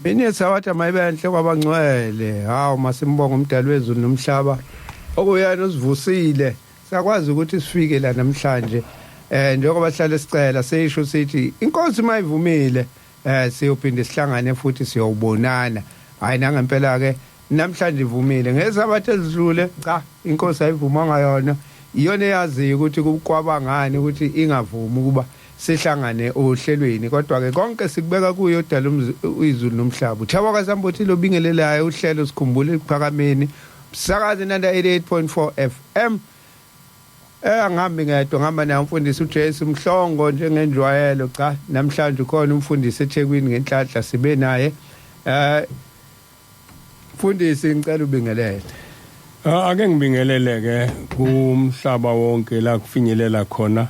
Mina sawathi mayibenhle kwabangcwele hawo masimbonga umdali wezulu nomhlaba okuyena usivusile sakwazi ukuthi sifike la namhlanje njengoba sihlale sicela seyisho sithi inkosi mayivumile siyophinde sihlangane futhi siyobonana hayi nangempela ke namhlanje ivumile ngesabathe ezidlule cha inkosi ayivumanga yona iyona eyazi ukuthi kwabangani ukuthi ingavumi ukuba sihlangane ohlelweni kodwa ke konke sikubeka kuyo odala izulu nomhlaba uthaba kaSambothi lobingelelayo uhlelo sikhumbule iphakameni sakazi nanda 88.4 FM angihambi ngedwa ngihamba naye umfundisi uJesu Mhlongo njengenjwayelo cha namhlanje ukhona umfundisi eThekwini ngenhlanhla sibe naye mfundisi ngicela ubingelele ake ngibingelele ke kumhlaba wonke la kufinyelela khona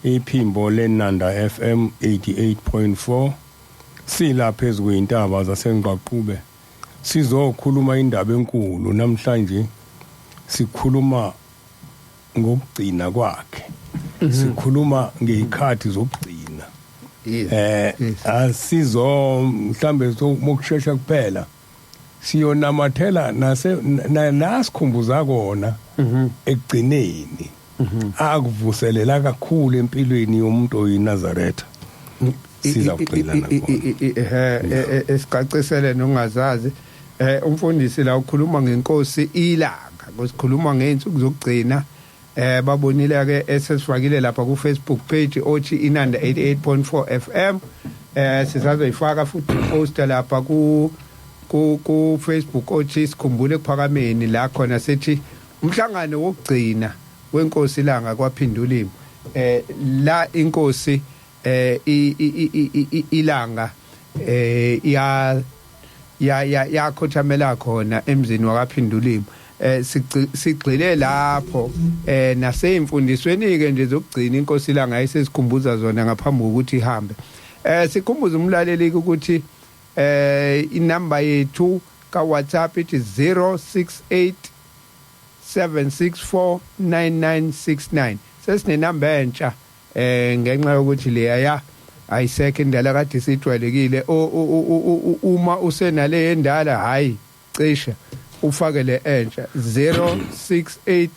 iphimbo leNanda FM 88.4 sila phezulu kwintaba zaseNgqaqube sizokhuluma indaba enkulu namhlanje sikhuluma ngokugcina kwakhe sikhuluma ngezikhathi zokugcina asizo mhlambe sokushesha kuphela siyonamathela nasikhumbuza kona ekugcineni akuvuselela kakhulu empilweni yomuntu oyiNazaretha siza kuxila nakho esicacisele nongazazi umfundisi la ukhuluma ngeNkosi iLanga ngosikhuluma ngeinsuku zokugcina babonile ke esesifakile lapha ku Facebook page othi inanda 88.4 FM sisazoyifaka futhi poster lapha ku Facebook othi sikhumbule kuphakameni la khona sethi umhlangano wokugcina weNkosi iLanga kwaphindulimo la inkosi iLanga yakhothamela khona emzini wakaphindulimo sigxile lapho naseyimfundisweni ke nje zokugcina inkosi iLanga ayisesikhumbuza zona ngaphambi kokuthi ihambe sikhumbuza umlaleli ukuthi inamba yethu ka WhatsApp ithi 068 7649969 sesinenamba entsha ngenxa yokuthi leya ayisekho indala kade sijwayelekile uma usenale endala hayi cisha ufakele entsha 068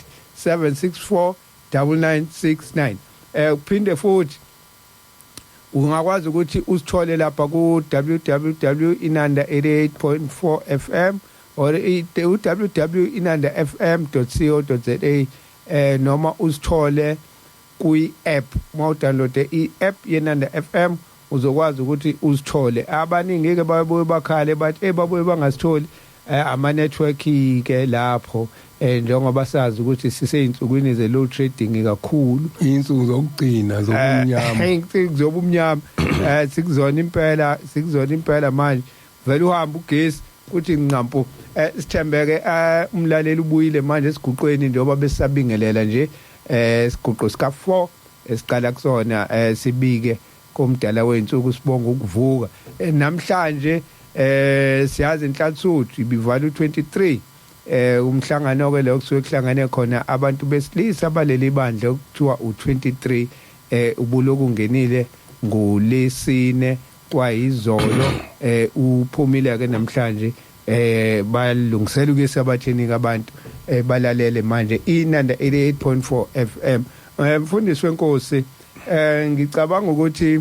7649969 uphinde futhi ungakwazi ukuthi usithole lapha ku www.inanda88.4 FM or www.inandafm.co.za noma usithole kui-app mawudownload i-app yeNanda FM uzokwazi ukuthi uzithole abaningi ke babuye bakhale bathi babuye bangasitholi ama network ke lapho njengoba sazi ukuthi siseyinsukwini ze load trading kakhulu insuku zokugcina zobumnyama insuku zobumnyama sikuzona impela manje vele uhamba ugesi kuthi nqampo sithembeke umlaleli ubuyile manje esiguqweni njengoba besabingelela nje isiguqo sika 4 esiqala kusona sibike komdala wensuku sibonga ukuvuka namhlanje siyazi inhlanhlathu ibivala u23 umhlangano ke lo kusuke kuhlangane khona abantu besilisa baleli bandla okuthiwa u23 ubuloku ungenile ngolesine kwayizolo uphumile ke namhlanje balungisela ukusebatheni kabantu balalele manje inanda 88.4 FM mfundisi weNkosi ngicabanga ukuthi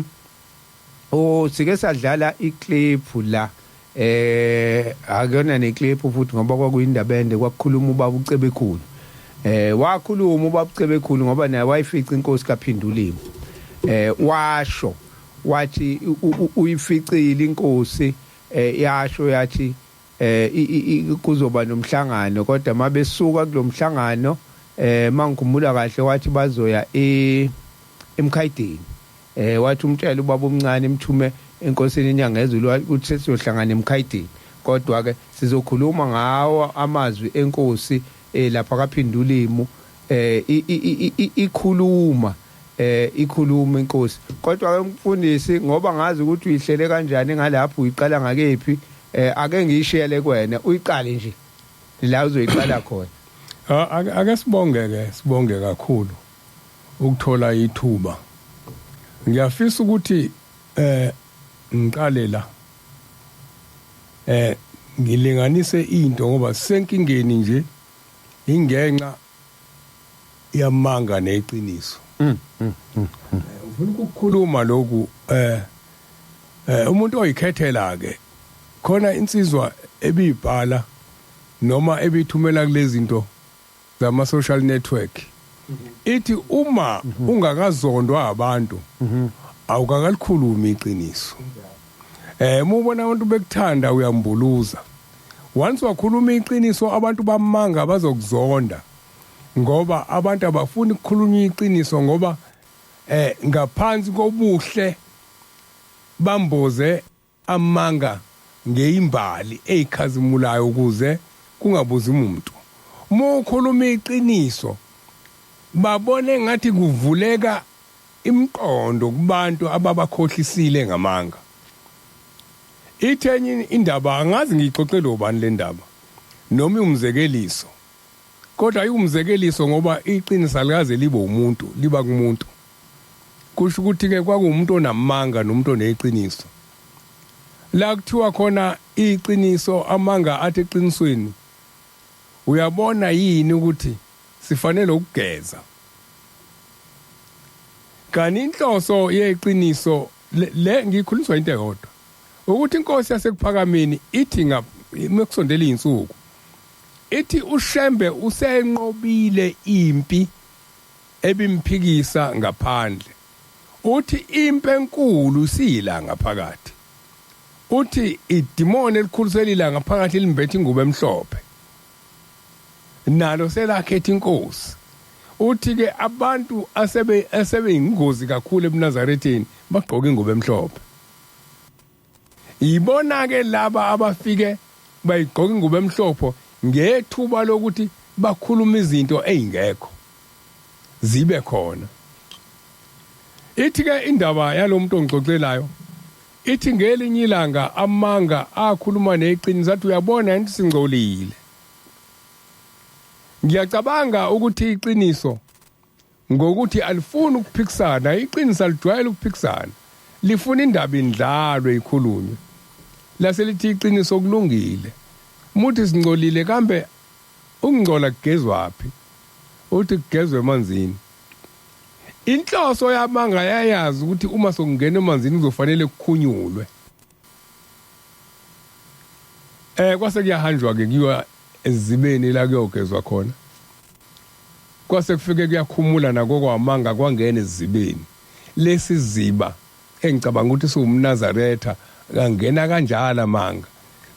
sike sadlala iclip la akuyona neclip futhi ngoba kwakuyindaba ende kwakukhuluma ubaba uCebekhulu wakhuluma ubaba uCebekhulu ngoba naye wayifica inkosi kaphindulimo washo wathi uyificile inkosi yasho yathi kuzoba nomhlangano kodwa mabesuka kulomhlangano mangikhumbula kahle wathi bazoya emkhayideni wathi umtshela ubaba omncane imthume enkosini inyanga ezulu ukuthi sizohlangana emkhayideni kodwa ke sizokhuluma ngawo amazwi enkosi lapha kaphindulimo ikhuluma inkosi kodwa ke mfundisi ngoba ngazi ukuthi uyihlele kanjani ngalapho uyiqala ngakephi ake ngiyishele kuwena uyiqale nje la uzoyiqala khona ake sibonge kakhulu ukuthola ithuba ngiyafisa ukuthi ngiqale la ngilinganise into ngoba senkingeni nje ingenxa yamanga neqiniso. Ufuna ukukhuluma lokhu umuntu oyikhethela ke khona insizwa ebibhala noma ebithumela kulezi zinto zama social network ithi uma ungakazondwa abantu awukakalikhuluma iqiniso. Mubona abantu bekuthanda uyambuluza. Once wakhuluma iqiniso abantu bamanga bazokuzonda ngoba abantu abafuni ukukhuluma iqiniso ngoba ngaphansi kobuhle bamboze amanga ngeimbali ezikhazimulayo ukuze kungabuzi umuntu. Uma ukhuluma iqiniso babone ngathi kuvuleka imiqondo kubantu ababakhohlisile ngamanga. Ithenye indaba angazi ngixoxele ubani le ndaba noma umzekeliso kodwa ayumzekeliso ngoba iqiniso alikaze libe umuntu liba kumuntu. Kusho ukuthi ke kwakumuntu onamanga nomuntu oneqiniso. La kuthiwa khona iqiniso amanga athi eqinisweni uyabona yini ukuthi sifanele ukugeza. Kanti inhloso yeqiniso le ngikhuliswa into eyodwa ukuthi iNkosi yasekuphakameni ithi mekusondela izinsuku ithi uShembe usenqobile impi ebimphikisa ngaphandle. Uthi impi enkulu siyiLanga phakathi. Uthi idimoni elikhulisela iLanga phakathi limbethe ingubo emhlophe. Nalo selakhetha iNkosi. Uthi ke abantu asebe ingozi kakhulu eBnazarethini bagqoka ingubo emhlophe. Ibona ke laba abafike bayigqoka ingubo emhlophe ngethuba lokuthi bakhuluma izinto ezingekho zibe khona. Ithi ke indaba yalomuntu ongixoxelayo ithi ngelinye ilanga amanga akhuluma neqiniso athi uyabona into singcolile. Ngiyacabanga ukuthi iqiniso ngokuthi alifuni ukuphikisana, iqiniso alijwayele ukuphikisana. Lifuna indaba indlalo ikhulunywe. Laselithi iqiniso kulungile. Muthi singcolile kambe ukungcola kugezwaphi? Uthi kugezwe emanzini. Inhloso yamanga yayazi ukuthi uma sokungena emanzini kuzofanele kukhunyulwe. Kwase kuyahanjwa ke kuyiwa ezibeni la kuyogezwa khona. Kwase kufike kuyakhumula nako kwamanga kwangena ezibeni. Lesi ziba engicabanga ukuthi siwumNazaretha kangena kanjalo amanga.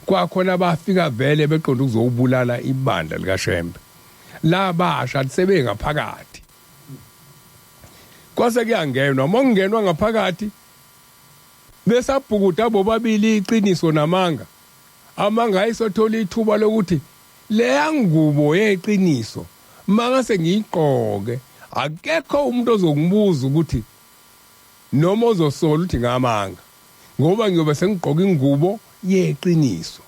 Kwakhona bafika vele beqonda ukuzobulala ibandla likaShembe. La basha sebe ngaphakathi. Kwase kuyangenwa mongenwa ngaphakathi besabhukuda bobabili iqiniso namanga. Amanga ayisothola ithuba lokuthi leya ngubo yeqiniso manga sengiyigqoke akekho umuntu ozongibuza ukuthi noma ozosola uthi ngamanga ngoba ngiyobe sengigqoka ingubo yeqiniso.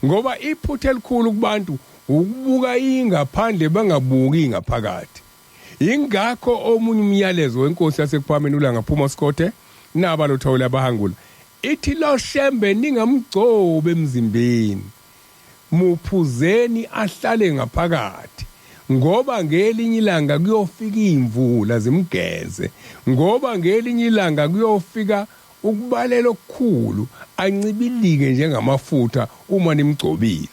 Ngoba iphuthe elikhulu kubantu ukubuka ingaphandle bangabuki ngaphakathi. Ingakho omunye umyalezo weNkosi yasekuphakameni uLanga phuma Skothe naba lothawula abahangula ithi lo Shembe ningamgcobe emzimbeni muphuzeni ahlale ngaphakathi ngoba ngelinye ilanga kuyofika imvula zimgeze ngoba ngelinye ilanga kuyofika ukubalela okukhulu ancibilike njengamafutha uma nimgcobile.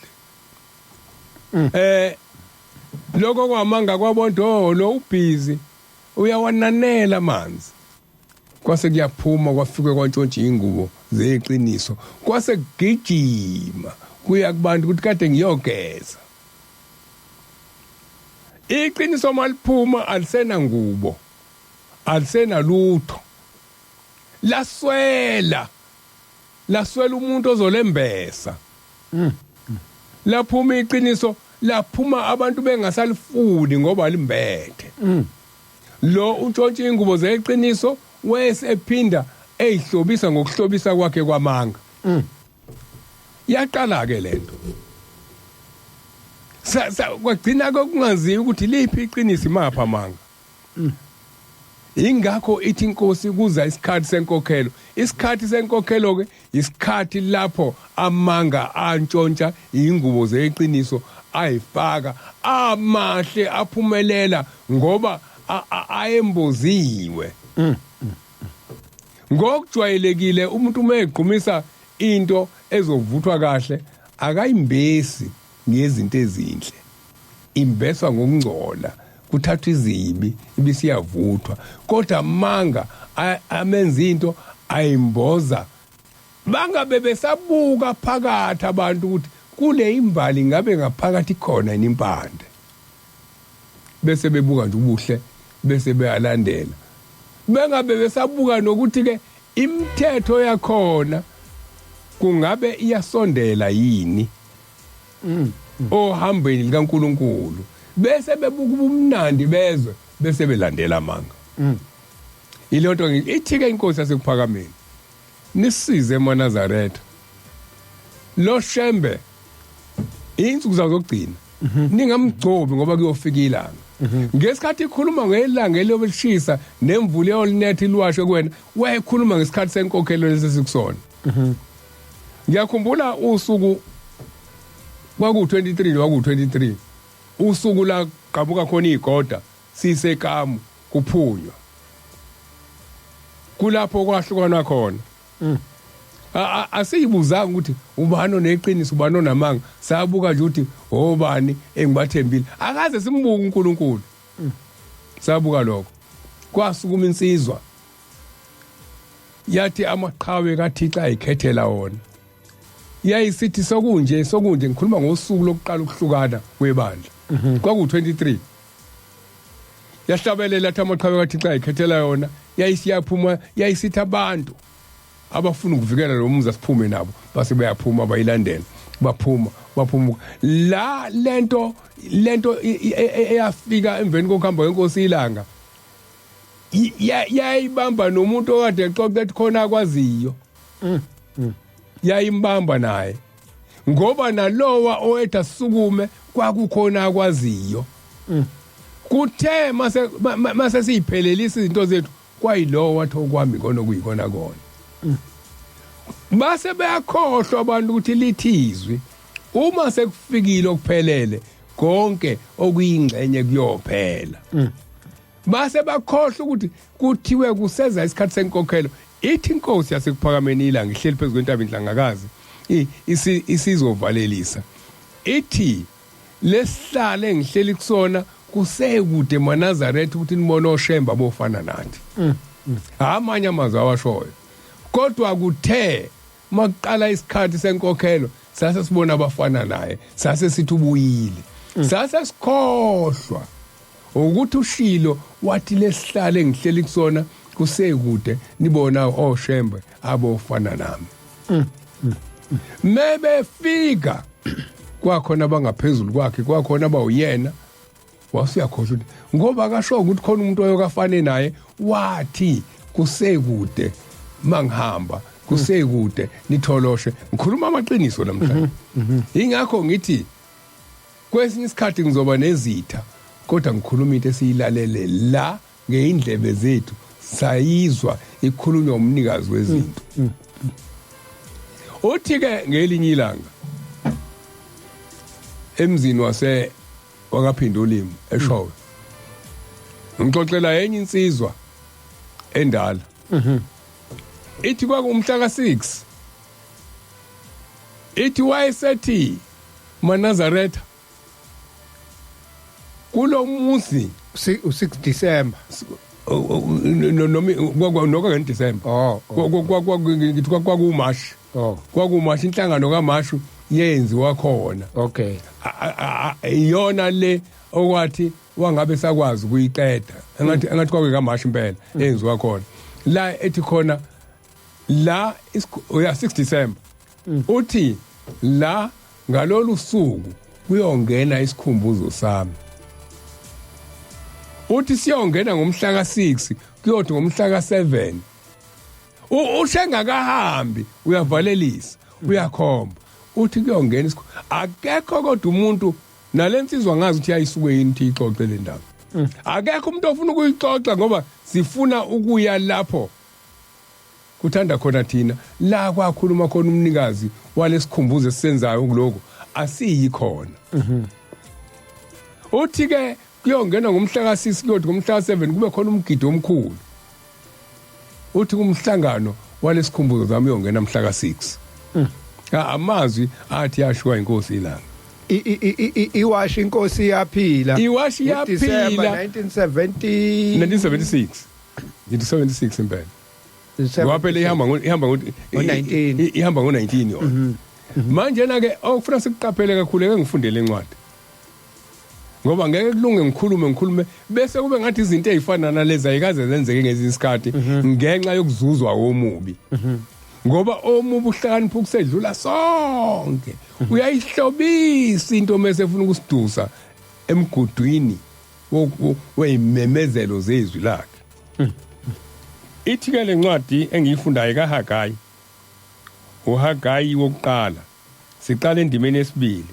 Lokho kwamanga kwabondo lo ubhizi uyawananela amanzi. Kwase kuyaphuma kwafike kwantshontsha ingubo zeqiniso kwase kugijima kuya kubantu ukuthi kade ngiyogeza. Iqiniso maliphuma alisena ngubo alisena lutho laswela umuntu ozolembesa. Laphuma iqiniso laphuma abantu bengasalifuni ngoba limbethe. Lo untshontsha ingubo zeqiniso wesephinda eyihlobisa ngokuhlobisa kwakhe kwamanga. Yaqala ke lento. Kwagcina kongaziwa ukuthi liphi iqiniso imapha amanga. ingakho ithi iNkosi kuza isikhathi senkokhelo. Isikhathi senkokhelo ke isikhathi lapho amanga antshontsha ingubo zeqiniso ayifaka amahle aphumelela ngoba ayemboziwe. Ngokujwayelekile umuntu umegqumisa into ezovuthwa kahle akayimbesi ngezinto ezinhle. Imbeswa ngokungcola, kuthathwa izibi ibisiyavuthwa. Kodwa manga amenza into ayimboza. Bangabe besabuka phakathi abantu ukuthi kule imbali ngabe ngaphakathi khona impande. Bese bebuka nje ubuhle bese beyalandela. Bengabe besabuka nokuthi ke imithetho yakhona kungabe iyasondela yini ohambeni likaNkuluNkulu. Bese bebuka ubumnandi bezwe bese belandela amanga. Ilonto ithi ke iNkosi yasekuphakameni nisize eManazaretha lo shembe insuku zokugcina ningamgcobi ngoba kuyofika ilanga. Ngesikhathi ikhuluma ngelanga elobelishisa nemvula eyolinetha ilwashe kuwena wayekhuluma ngesikhathi senkokhelo lesisikusona. Ngiyakhumbula usuku kwaku23 kwaku23 usuku la qabuka khona igoda sisekamu kuphunywa kulapho kwahlukana khona. Asiyibuzanga ukuthi ubani oneqiniso ubani onamanga, sabuka nje ukuthi obani engibathembile akaze simbuka uNkulunkulu. Sabuka lokho kwasukuma insizwa yathi amaqhawe kaThixo ayikhethela wona. Yayisithi sokunje ngikhuluma ngosuku lokuqala ukuhlukana kwebandla. Kwaku23 yahlabelela athi amaqhawe kaThixo ayikhethela yona. Yayisiyaphuma yayisithi abantu abafuna ukuvikela lo muzi asiphume nabo base beyaphuma bayilandela baphuma la lento eyafika emveni kokuhamba kweNkosi iLanga yayibamba nomuntu okade exoxa ethi khona akwaziyo. Yayimbamba naye ngoba nalowa oetha sukume kwakukhona akwaziyo. Kuthe mase siyiphelelisa izinto zethu kwayilowo wathi okwami khona kuyikona kona. Base bayakhohlwa abantu ukuthi lithizwi uma sekufikile okuphelele konke okuyingxenye kuyophela. Base bakhohlwa ukuthi kuthiwe kuseza isikhathi senkokhelo. Ithi iNkosi yasekuphakameni iLanga ihleli phezu kwentaba inhlangakazi isizovalelisa. Ithi lesihlale ngihleli kusona kusekude eManazaretha ukuthi nibone oshemba bofana nathi. Amanye amazwi awashoyo. Kodwa kuthe maqala isikhathi senkokhelo sase sibona abafana naye sase sithi ubuyile. Sase sikhohlwa ukuthi ushilo wathi lesihlale ngihleli kusona kusekude nibona oshembe abofana nami. Mebefika kwakhona abangaphezulu kwakhe kwakhona abawuyena wasiyakhohlwa ukuthi ngoba akasho ukuthi khona umuntu oyokafane naye wathi kusekude mangihamba kusekude nitholoshe. Ngikhuluma amaqiniso namhlanje. Ingakho ngithi kwesinye isikhathi ngizoba nezitha kodwa ngikhuluma into esiyilalele la ngeindlebe zethu sayizwa ikhulunywa umnikazi wezinto. Uthi ke ngelinye ilanga emzini wakaphinda ulimi eShowe ngixoxela enye insizwa endala. Ithi kwakumhla ka6 ithi wayesethi Manazaretha kulo muzi u6 December noka ngeDecember ngithi kwakumashi kwakumashi inhlangano kaMashu yenziwa khona. Okay. Iyona le okwathi wangabe sakwazi ukuyiqeda engathi kwake kaMashu impela yenziwa khona la ethi khona la 6 December. Uthi la ngalolu suku kuyongena isikhumbuzo sami. Uthi siyongena ngomhla ka6 kuyothi ngomhla ka7 ushengakahambi uyavalelisa uyakhomba. Uthi kuyongena akekho kodwa umuntu nalensizwa ngazi ukuthi yayisuke yini ixoxe le ndaba. akekho umuntu ofuna ukuyixoxa ngoba sifuna ukuya lapho kuthanda khona thina la kwakhuluma khona umnikazi walesikhumbuzo esisenzayo kuloko asiyi khona. Uthi ke kuyongena ngomhla ka6 kuyothi ngomhla ka7 kube khona umgido omkhulu. Uthi kumhlangano walesikhumbuzo zami uyongena mhla ka6. Amazwi athi yashwa inkosi iLanga. Iwashi inkosi yaphila. Iwashi yaphila December 1976 impela. Ngoba phela ihamba ngo19 yona. Manje na ke okufuna sikuqaphele kakhulu ke ngifundele encwadi. Ngoba ngeke kulunge ngikhulume bese kube ngathi izinto ezifana nalezi ayikaze zenzeke ngezinye isikhathi ngenxa yokuzuzwa womubi. Ngoba omubi uhlakanipha ukusedlula sonke. Uyayihlobisa into mase efuna ukusidusa emgudwini weyimemezelo zezwi lakhe. Ithi ke lencwadi engiyifundayo kaHagayi. uHagayi wokuqala. Siqala endimeni yesibili.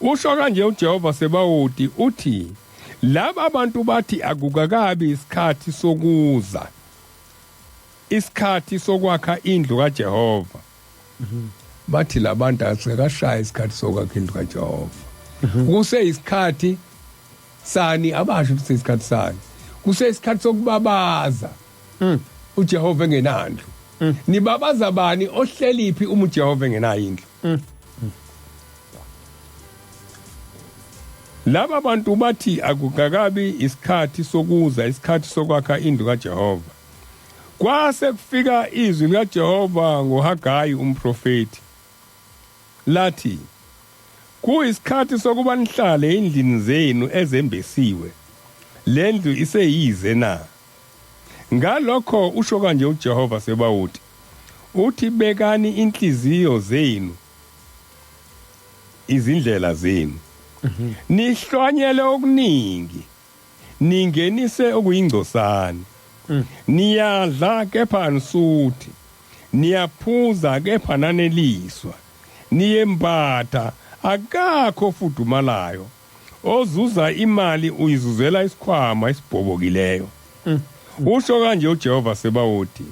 Usho kanje uJehova Sebawuthi uthi laba abantu bathi akukakabi isikhathi sokuza. Isikhathi sokwakha indlu kaJehova. Bathi labantu asikashaya isikhathi sokwakha indlu kaJehova. Kuse isikhathi sani abasho ukuthi isikhathi sani. Kuse isikhathi sokubabaza. uJehova engenandlu. Nibabaza bani ohleliphi uma uJehova engenayo indlu. Laba bantu bathi akukakabi isikhathi sokuza isikhathi sokwakha indlu kaJehova. Kwase kufika izwi likaJehova ngoHagayi umprofeti. Lathi kuyisikhathi sokuba nihlale endlini zenu ezembesiwe. Lendlu iseyize na. Ngalokho usho kanje uJehova Sebawuthi. Uthi bekani inhliziyo zenu izindlela zenu. Nihlonyele okuningi. Ningenise okuyingcosana. Niyadla kepha nisuthi. Niyaphuza kepha naneliswa. Niyembatha akakho fudumalayo. Ozuza imali uyizuzela isikhwama esibhobokileyo. Usho kanje uJehova Sebawuthi.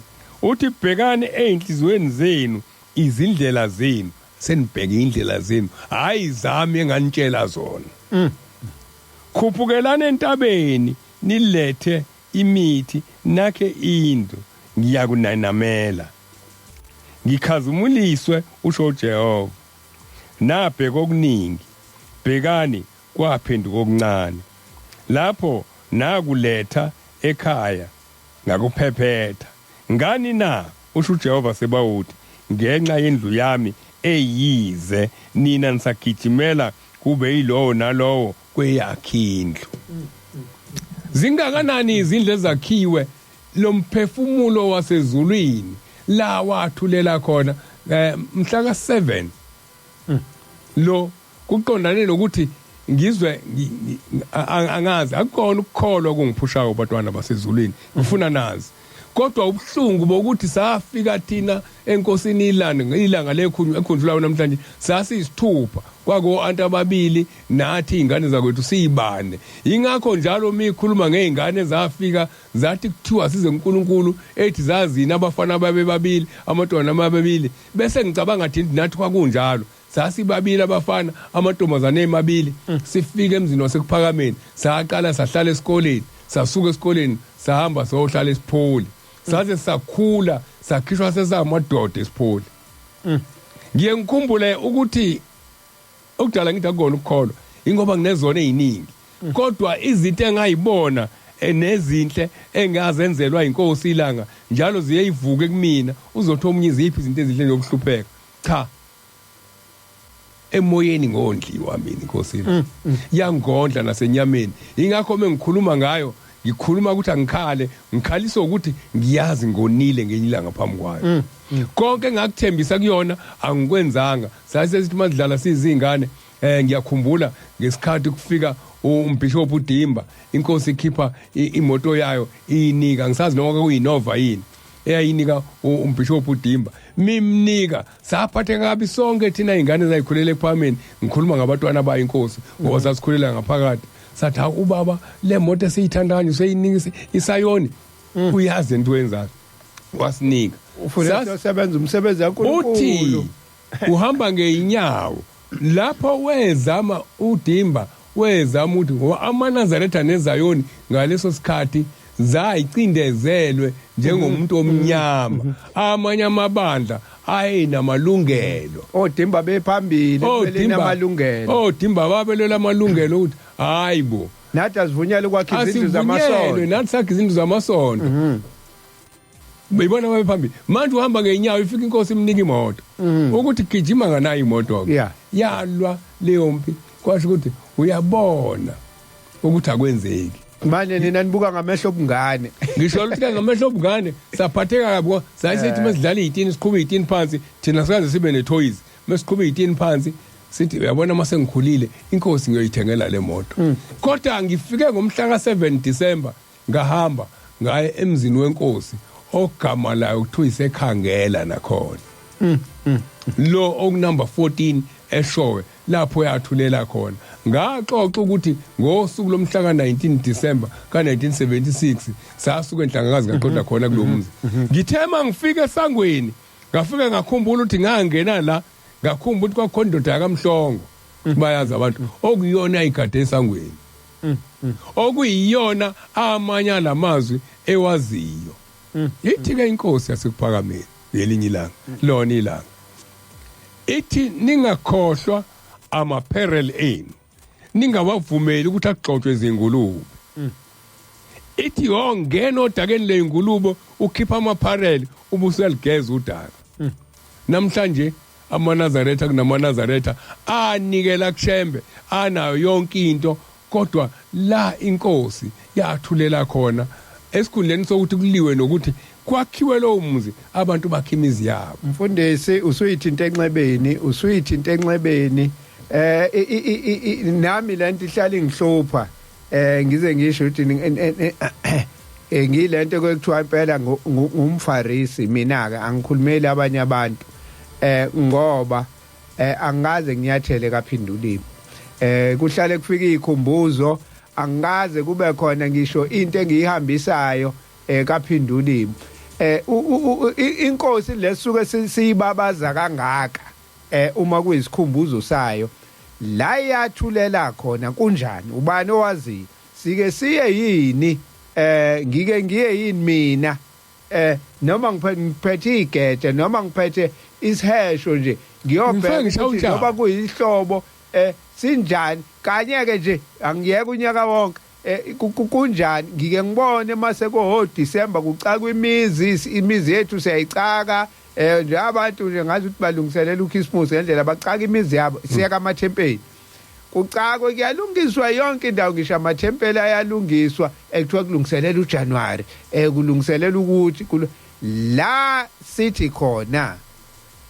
Uthi bhekani einhlizweni zenu izindlela zenu. Senibheke indlela zenu hayi zami enganitshela zona. Khuphukelana entabeni nilethe imithi nakhe indlu ngiyakunanamela. Ngikhazumuliswe usho uJehova. Nabheka okuningi bhekani kwaphenduka okuncane. Lapho nakuletha ekhaya ngakuphephetha. Ngani na usho uJehova Sebawuthi ngenxa yendlu yami eyize nina nisagijimela kube yilowo nalowo kweyakhe indlu. Zingakanani izindlu ezakhiwe lo mphefumulo wasezulwini la wathulela khona mhla ka7 lo kuqondane nokuthi ngizwe angazi akukona ukukholwa kungiphushaka kubatwana basezulwini ngifuna nazi. Kodwa ubhlungu bokuthi safika thina enkosini iLanga lekhunjulayo namhlanje sasisithupha kwako antu ababili nathi izingane zakwethu siyibane. Ingakho njalo mikhuluma ngeingane zafika zathi kuthiwa size uNkulunkulu ethi zazini abafana babe babili amadodana amabili bese ngicabanga ngathi nathi kwakunjalo. Sasibabili abafana amantombazane emabili sifike emzini wasekuphakameni saqala sahlala esikoleni sasuka esikoleni sahamba sohlala esipholi. Saze sakhula sakhishwa sesamadoda esipholi. Ngiye ngikhumbule ukuthi ukudala ngithi akukona ukukholwa ingoba nginezona eziningi. Kodwa izinto engayibona nezinhle engazenzelwa inkosi iLanga njalo ziyeyivuke kumina uzothi omunye iziphi izinto ezihle nokuhlupheka. Cha. Emoyeni ngondliwa mina inkosi iLanga. Yangondla nasenyameni. Ingakho mengikhuluma ngayo ngikhuluma ukuthi ngikhalisa ukuthi ngiyazi ngonile ngenyilanga phambi kwayo. Konke ngakuthembisa kuyona angikwenzanga. Sasithi madlala sizingane ngiyakhumbula ngesikhathi kufika umbishop uDimba inkosi ikhipha imoto yayo inika ngisazi noma kuyinova yini eyayinika umbishop uDimba mimnika saphathe kabi sonke thina izingane zayikhulele ephambeni ngikhuluma ngabatwana bayinkosi ngoba sasikhulela ngaphakathi sathi ubaba le moto esiyithanda kanje useyinika isayoni uyazi into wenzayo wasinika ufuna sebenza umsebenzi kaNkulunkulu uthi uhamba ngeinyawo lapho wezama udimba wezama ukuthi ngoba amaNazaretha neZayoni ngaleso sikhathi zayicindezelwe njengomuntu omnyama amanye amabandla ayinamalungelo odimba bephambili belinamalungelo odimba babelela amalungelo ukuthi hayibo nathi asivunyelwe kwakhe izindlu zamasonto nathi sakhe izindlu zamasonto bayibona babephambili manje uhamba ngeenyawo ifika inkosi imnika imoto ukuthi gijima nganayo imoto ke yalwa leyo mpi kwasho ukuthi uyabona ukuthi akwenzeki manje nina nibuka ngamehlo obungane ngisho ukuthi ngamehlo obungane saphatheka kabi sayisithi mesidlala izitini siqhube izitini phansi thina sikaze sibe netoys mesiqhube izitini phansi sithi uyabona mase ngikhulile inkosi ngiyoyithengela le moto kodwa ngifike ngomhla ka7 December ngahamba ngaye emzini weNkosi ogama layo kuthiwa isekhangela nakhona lo okunumber 14 eShowe lapho yathulela khona ngaxoxa ukuthi ngosuku lomhla ka19 December ka1976 sasuka enhlangakazi ngaqoda khona kulomzi ngithema ngifike esangweni ngafika ngakhumbula ukuthi ngangena la ngakhumbula ukuthi kwakhona indoda yakamhlongo bayazi abantu okuyona igade esangweni okuyiyona amanye lamazwi ewaziyo ithi ke inkosi yasekuphakameni ngelinye ilanga lona ilanga ithi ningakhohlwa amaperel enu ningawavumeli ukuthi agxotshwe izingulube ithi yongena odakeni lezingulube ukhipha amaparel ubuseligeza udaka namhlanje amaNazaretha kunamaNazaretha anikela kushembe anayo yonke into kodwa la inkosi yathulela khona esikhundleni sokuthi kuliwe nokuthi kwakhiwe lo muzi abantu bakhimizi yabo mfundisi usuyithinta enxebeni nami lento ihlala ingihlupha ngize ngisho ukuthi ngilento kwekuthiwa impela ngumfarisi mina ke angikhulumeli abanye abantu ngoba angaze nginyathele kaphindulimo kuhlale kufika izikhumbuzo angaze kube khona ngisho into engiyihambisayo kaphindulimo inkosi lesuke siyibabaza kangaka uma kuyisikhumbuzo sayo la yathulela khona kunjani ubani owazi sike siye yini ngike ngiye yini mina noma ngiphethe igede noma ngiphethe isihesho nje ngiyobheka ukuthi ngoba kuyihlobo sinjani kanye ke nje angiyeke unyaka wonke kunjani ngike ngibone mase ko December kucaka imizi yethu siyayicaka nje abantu nje ngazi ukuthi balungiselela uChristmas ngendlela bacaka imizi yabo siya kamathempeli kucakwe kuyalungiswa yonke indawo ngisho amathempeli ayalungiswa ekuthiwa kulungiselela uJanuary kulungiselela ukuthi la sithi khona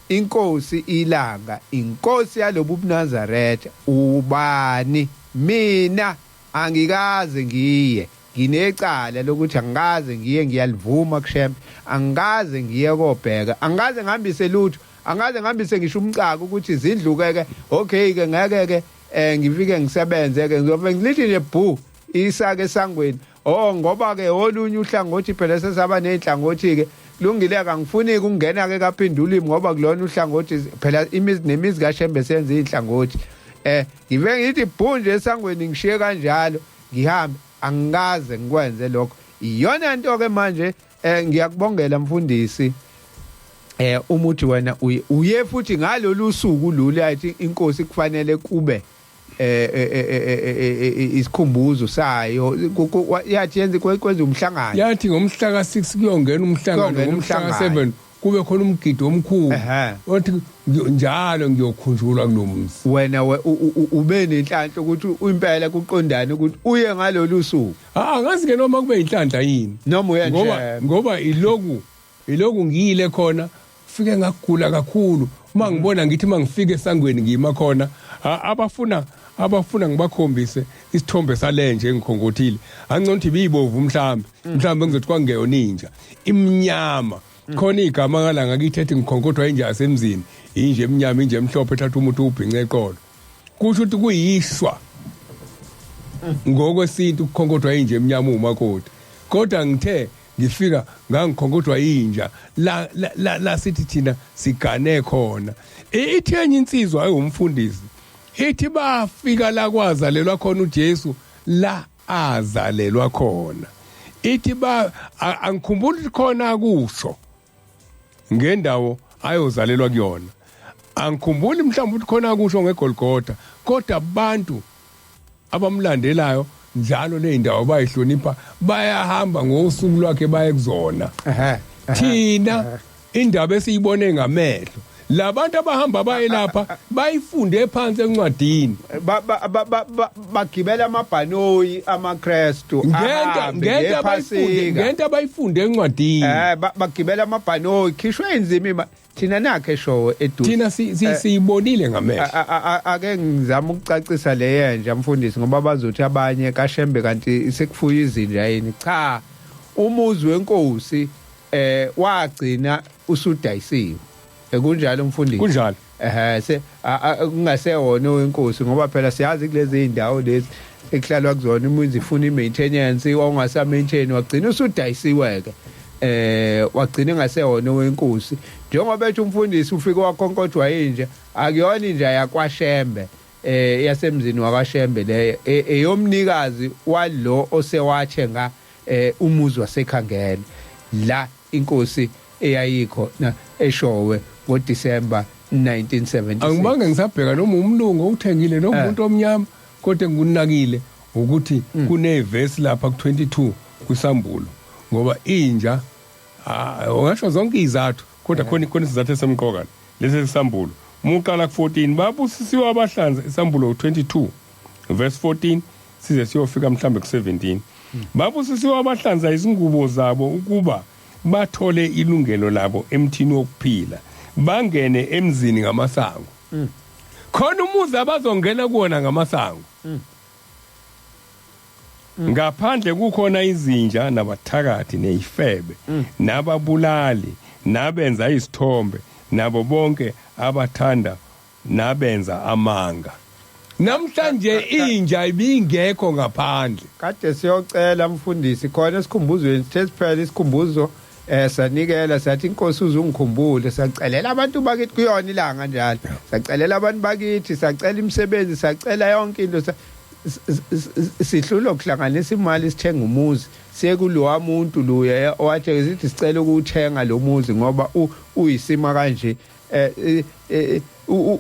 inkosi iLanga inkosi yalobu buNazaretha ubani mina angikaze ngiye nginecala lokuthi angikaze ngiye ngiyalivuma kushembe angikaze ngiye kobheka angikaze ngihambise lutho angikaze ngihambise ngisho umcaka ukuthi izindluke ke okay ke ngeke ke ngifike ngisebenze ke ngizobe ngilithi nje bhu isake esangweni ngoba ke olunye uhlangothi phela sesaba nenhlangothi ke lungile kangifuni ukungena ke kaphindulimi ngoba kulona uhlangothi phela imizi nemizi kaShembe senze inhlangothi ngive ngithi bhu nje esangweni ngishiye kanjalo ngihambe angikaze ngikwenze lokho iyona into ke manje ngiyakubongela mfundisi umuthi wena uye futhi ngalolu suku lolu yathi inkosi kufanele kube isikhumbuzo sayo yathi yenze kwenza umhlangano yathi ngomhla ka6 kuyongena umhlangano ngomhla ka7 kube khona umgido omkhulu othi njalo ngiyokhunjulwa kulomzi wena ube nenhlanhla ukuthi impela kuqondane ukuthi uye ngalolu suku ngazi ke noma kube inhlanhla yini noma uye nje ngoba iloku ngiyile khona fike ngagula kakhulu uma ngibona ngithi mangifike esangweni ngima khona abafuna ngibakhombise isithombe salenje engikhongothile angconthi biyibovu mhlambe ngizothi kwangeyona ninja imnyama khona igama ngala ngakithethe ngikhonkotha inje asemzini inje emnyama inje emhlophe ethatha umuntu ubhince eqolo kusho ukuthi kuyishwa ngokwesintu ukukhonkotha inja eminyama umakoti kodwa ngithe ngifika ngangikhonkotha inja la sithi thina sigane khona ithi enye insizwa ayumfundisi ithi bafika la kwazalelwa khona uJesu la azalelwa khona ithi angikhumbuli khona kusho ngendawo ayozalelwa kuyona angikhumbuli mhlawumbe ukuthi khona kusho ngeGolgotha kodwa abantu abamlandelayo njalo ley'ndawo bayihlonipha bayahamba ngosuku lwakhe baye kuzona thina indaba esiyibone ngamehlo labantu abahamba baye lapha bayifunde phansi encwadini bagibela amabhanoyi amaKristu ngento abayifunde encwadini bagibela amabhanoyi khishwe enzima thina nakhe eshowe eduze thina siyibonile ngamehlo ake ngizama ukucacisa leyenja mfundisi ngoba bazothi abanye kaShembe kanti sekufuya izinja yini cha umuzi weNkosi wagcina usudayisiwe kunjalo mfundisi kunjalo kungasewona weNkosi ngoba phela siyazi kulezi indawo lezi ekuhlalwa kuzona umuzi ifuna imaintenance ongasa maintain wagcina usudayisiweke wagcina engasewona weNkosi njengoba ethi umfundisi ufike wakhonkotha inja akuyona inja yakwaShembe yasemzini wakwaShembe leyo eyomnikazi walo osewathenga umuzi waseKhangela la inkosi eyayikho eshowe ngoDisemba 1976 angibange ngisabheka noma umlungu uthengile noma umuntu omnyama kodwa ngunakile ukuthi kunevesi lapha ku22 kwisambulo ngoba inja ungasho zonke izathu kodwa khona isizathu esemqoka lesi isambulo muqala ku14 babusisiwe abahlanza isambulo 22 verse 14 size siyofika mhlambe ku17 babusisiwe abahlanza izingubo zabo ukuba bathole ilungelo labo emthini wokuphila bangene emzini ngamasango khona umuzi abazongena kuona ngamasango ngaphandle kukhona izinja nabathakathi nezifebe nababulali nabenza izithombe nabo bonke abathanda nabenza amanga namhlanje inja ibingekho ngaphandle kade siyocela mfundisi khona esikhumbuzweni sesiphela isikhumbuzo sanikela sathi inkosi uzungikhumbule sacelela abantu bakithi kuyona iLanga njalo sacelela abantu bakithi sacela imisebenzi sacela yonke into sihlulo kuhlanganisa imali sithenga umuzi sekulowa muntu luya owathi sithi sicela ukuthenga lo muzi ngoba uyisima kanje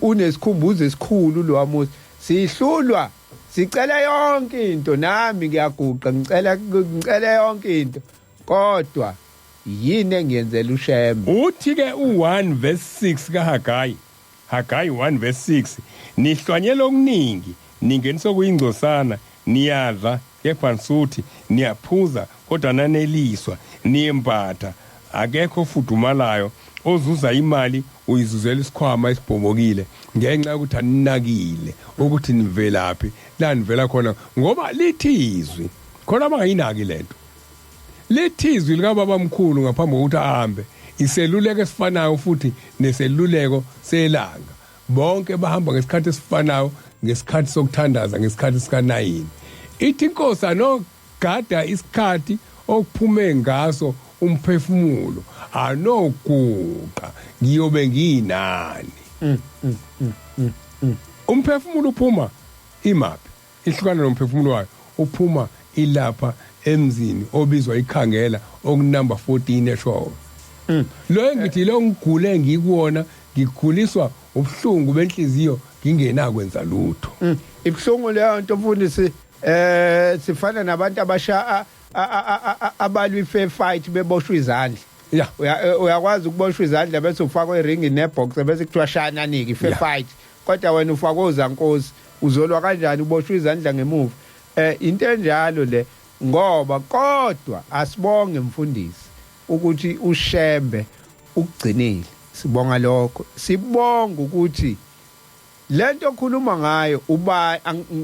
unesikhumbuzo esikhulu lo muzi sihlulwa sicela yonke into nami ngiyaguqa ngicela yonke into kodwa yini engiyenzela uShembe uthi ke u1 verse 6 kaHagayi 1 verse 6 nihlwanyela okuningi ningenisa kuyingcosana niyadla kepha nsuthi niyaphuza kodwa naneliswa niyembatha akekho fudumalayo ozuza imali uyizuzela isikhwama esibhomokile ngenxa ukuthi aninakile ukuthi nivelaphi la nivela khona ngoba lithizwi khona abangayinaki lento lithizwi likababa mkhulu ngaphambi kokuthi ahambe iseluleko esifanayo futhi neseluleko seLanga bonke bahamba ngesikhathi esifanayo ngesikhathi sokuthandaza ngesikhathi sika9 ithi inkosi anogada isikhathi okuphume ngaso umphefumulo anoguqa ngiyobe ngiyinani umphefumulo uphuma imaphi ihlukana nomphefumulo wayo uphuma ilapha emzini obizwa iKhangela okunumber 14 eshowe lo ngithi lo ngigule ngikuona ngiguliswa ubuhlungu benhliziyo ngingenakwenza lutho ibhlungu leyo nto mfundisi sifana nabantu abasha abalwi fair fight beboshwa izandla uyakwazi ukuboshwa izandla bese ufakwe ring nebox bese kuthiwa shana niki fair fight kodwa wena ufakwe uzankosi uzolwa kanjani uboshwa izandla ngemuva into enjalo le ngoba kodwa asibonge mfundisi ukuthi uShembe ukugcinile sibonga lokho sibonga ukuthi lento okhuluma ngayo uba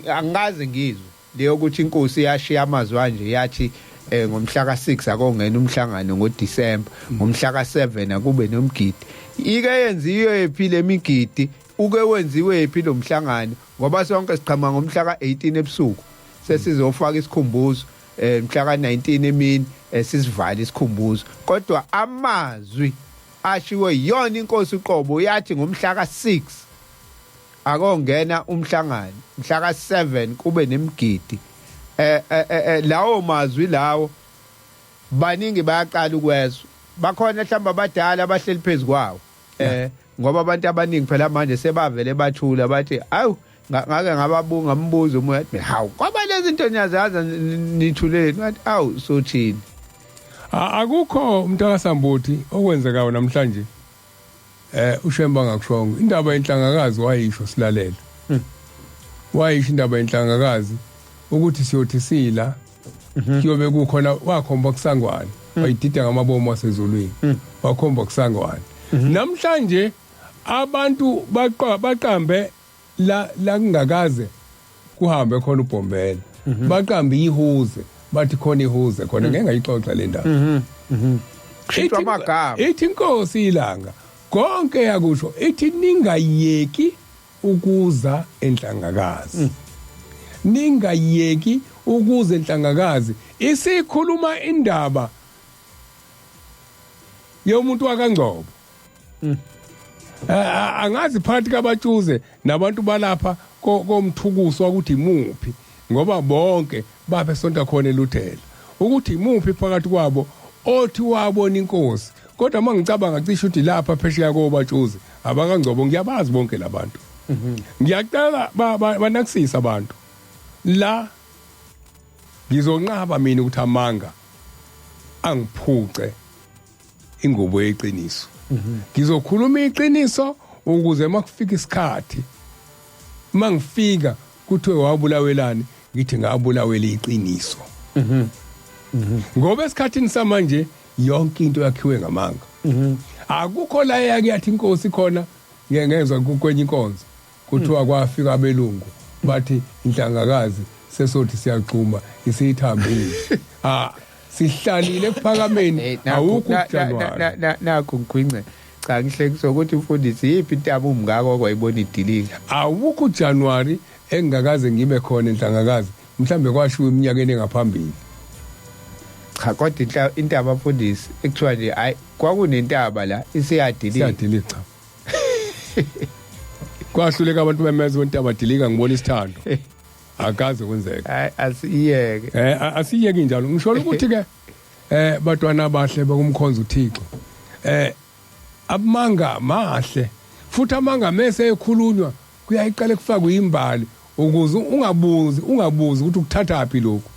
angaze ngizwe leyo ukuthi inkosi yashiya amazwi anje yathi ngomhla ka6 akongena umhlangano ngoDisemba ngomhla ka7 akube nomgidi ike yenziwe ephile emigidi uke wenziwe ephi lo mhlangano ngoba sonke siqhama ngomhla ka18 ebusuku sesizofaka isikhumbuzo mhla ka-19 emini sisivale isikhumbuzo kodwa amazwi ashiwe yona inkosi uqobo yathi ngomhla ka-6 akongena umhlangano mhla ka-7 kube nemgidi lawo mazwi lawo baningi bayaqala ukwezwa bakhona mhlawumbe abadala abahleli phezu kwawo ngoba abantu abaningi phela manje sebavele bathula bathi awu ngake ngababunga mbuzo umoya athi hawu kwaba lezi zinto niyazazi nithuleni ngathi awu sothini akukho umntakasambuthi okwenzekayo namhlanje uShemba ngakushongo indaba yenhlangakazi wayisho silalela wayisho indaba yenhlangakazi ukuthi siyothi sila kuyobe kukhona wakhomba kusangwane wayidida ngamabomo wasezulwini wakhomba kusangwane namhlanje abantu baqambe la kungakaze kuhambe khona uBhombela baqambe ihuze bathi khona ihuze khona ngeke ngayixoxa le ndaba khitwa amagama ithi inkosi iLanga konke yakusho ithi ningayeki ukuza enhlangakazi ningayeki ukuze enhlangakazi isikhuluma indaba yomuntu wakaNgcobo angazi phakathi kabatshuze nabantu balapha komthukuso ukuthi imuphi ngoba bonke babe sonta khona eluthela ukuthi imuphi phakathi kwabo othi wabona inkosi kodwa mangicabanga cishe ukuthi lapha phesheya kobatshuze abakaNgcobo ngiyabazi bonke labantu ngiyacela banakusisa abantu la ngizonqaba mina ukuthi amanga angiphuce ingubo yeqiniso ngizokhuluma iqiniso ukuze makufika isikhathi mangifika kuthiwe wabulawelani ngithi ngabulawela iqiniso ngoba esikhathini samanje yonke into yakhiwe ngamanga akukho la yathi inkosi khona ngiyengezwa kwenye inkonzo kuthiwa kwafika abelungu bathi inhlangakazi sesothi siyaqhuma isithambile sihlalile ephakameni awukho uJanuary nakho ngikhwince cha ngihlekisa ukuthi umfundisi yipi intaba umngako kwayibona idilinga awukho uJanuary engakaze ngibe khona enhlangakazi mhlambe kwashiwa eminyakeni engaphambili cha kodwa intaba mfundisi ekuthiwa nje hayi kwakunentaba la isiyadilika kwahluleka abantu bemeze wentaba dilika ngibona isithando akaze kwenzeka asiyeke asiyeke njalo ngisho ukuthi ke batwana abahle bakumkhonza uThixo amanga mahle futhi amanga mase ekhulunywa kuyayiqala kufakwe imbali ukuze ungabuzi ukuthi ukuthathaphi lokho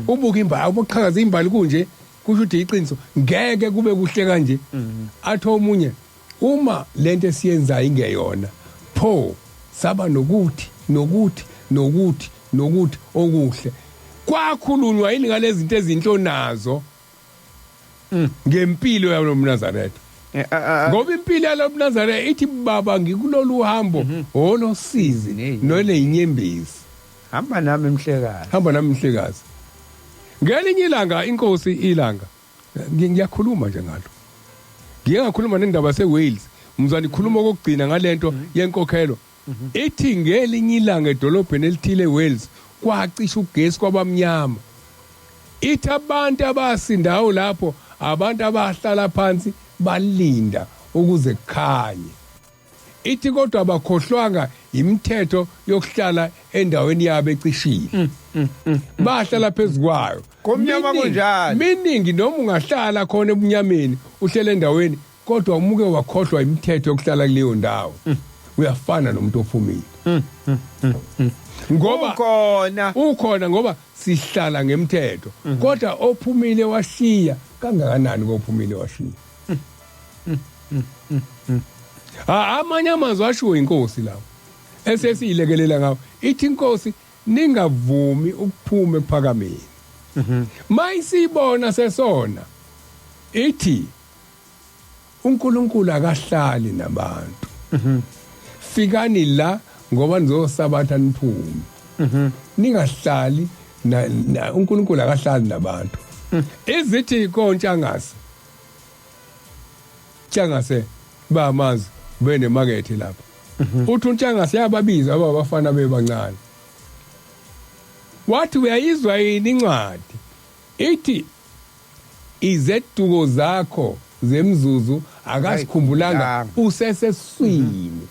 ubuka imbali ubuqhakaza imbali kunje kusho ukuthi iqiniso ngeke kube kuhle kanje atho omunye uma lento esiyenza ingeyona pho saba nokuthi okuhle kwakhulunywa yini ngalezi zinto ezinhlonazo ngempilo yalo mNazaretha ngoba impilo yalo mNazaretha ithi baba ngikulolu hambo olosizi noleyinyembezi hamba nami mhlekazi ngelinye ilanga inkosi iLanga ngiyakhuluma nje ngalo ngiyakhuluma nendaba seWales mzani khuluma kokugcina ngalento yenkokhelo ithi ngelinye ilanga edolobheni elithile eWales kwacisha ugesi kwabamnyama ithi abantu abasindayo lapho abantu abahlala phansi balinda ukuze kukhanye ithi kodwa abakhohlwanga imithetho yokuhlala endaweni yabo ecishile bahlala phezukwayo komnyama kunjalo miningi noma ungahlala khona ebunyameni uhlele endaweni kodwa umuke wakhohlwa imithetho yokuhlala kuleyo ndawo uyafana nomuntu ophumile ngoba ukhona ngoba sihlala ngemthetho kodwa ophumile washiya kangakanani kophumile washiya amanye amazwi ashiwo inkosi lawo esesiyilekelela ngawo ithi inkosi ningavumi ukuphuma ephakameni mayisibona sesona ithi uNkulunkulu akahlali nabantu fikani la ngoba nizosabatha niphume ningahlali na uNkulunkulu akahlali nabantu izithi kontshangase tshangase bamazi benemarket lapha uthi untshangase yababiza abafana bebancane wathi uyayizwa yini incwadi ithi izeduko zakho zemzuzu akasikhumbulanga useseswini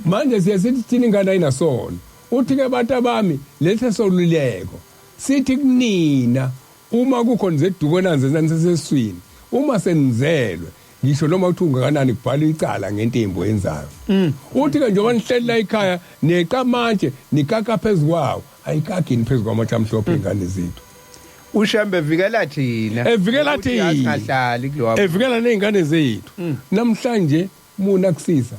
manje siyasithi thina ingane ayinasona uthi ke bantu bami lethe soluleko sithi kunina uma kukhona zeduko nanze seseswini uma senizelwe ngisho noma uthi ungakanani kubhala icala ngento embo yenzayo uthi ke njengoba nihleli la ekhaya neqa manje nikaka phezukwawo ayikagini phezukwamatha amhlophe ingane zethu uShembe vikela thina evikela thina asingahlali kuloko evikela nezingane zethu namhlanje muna kusisa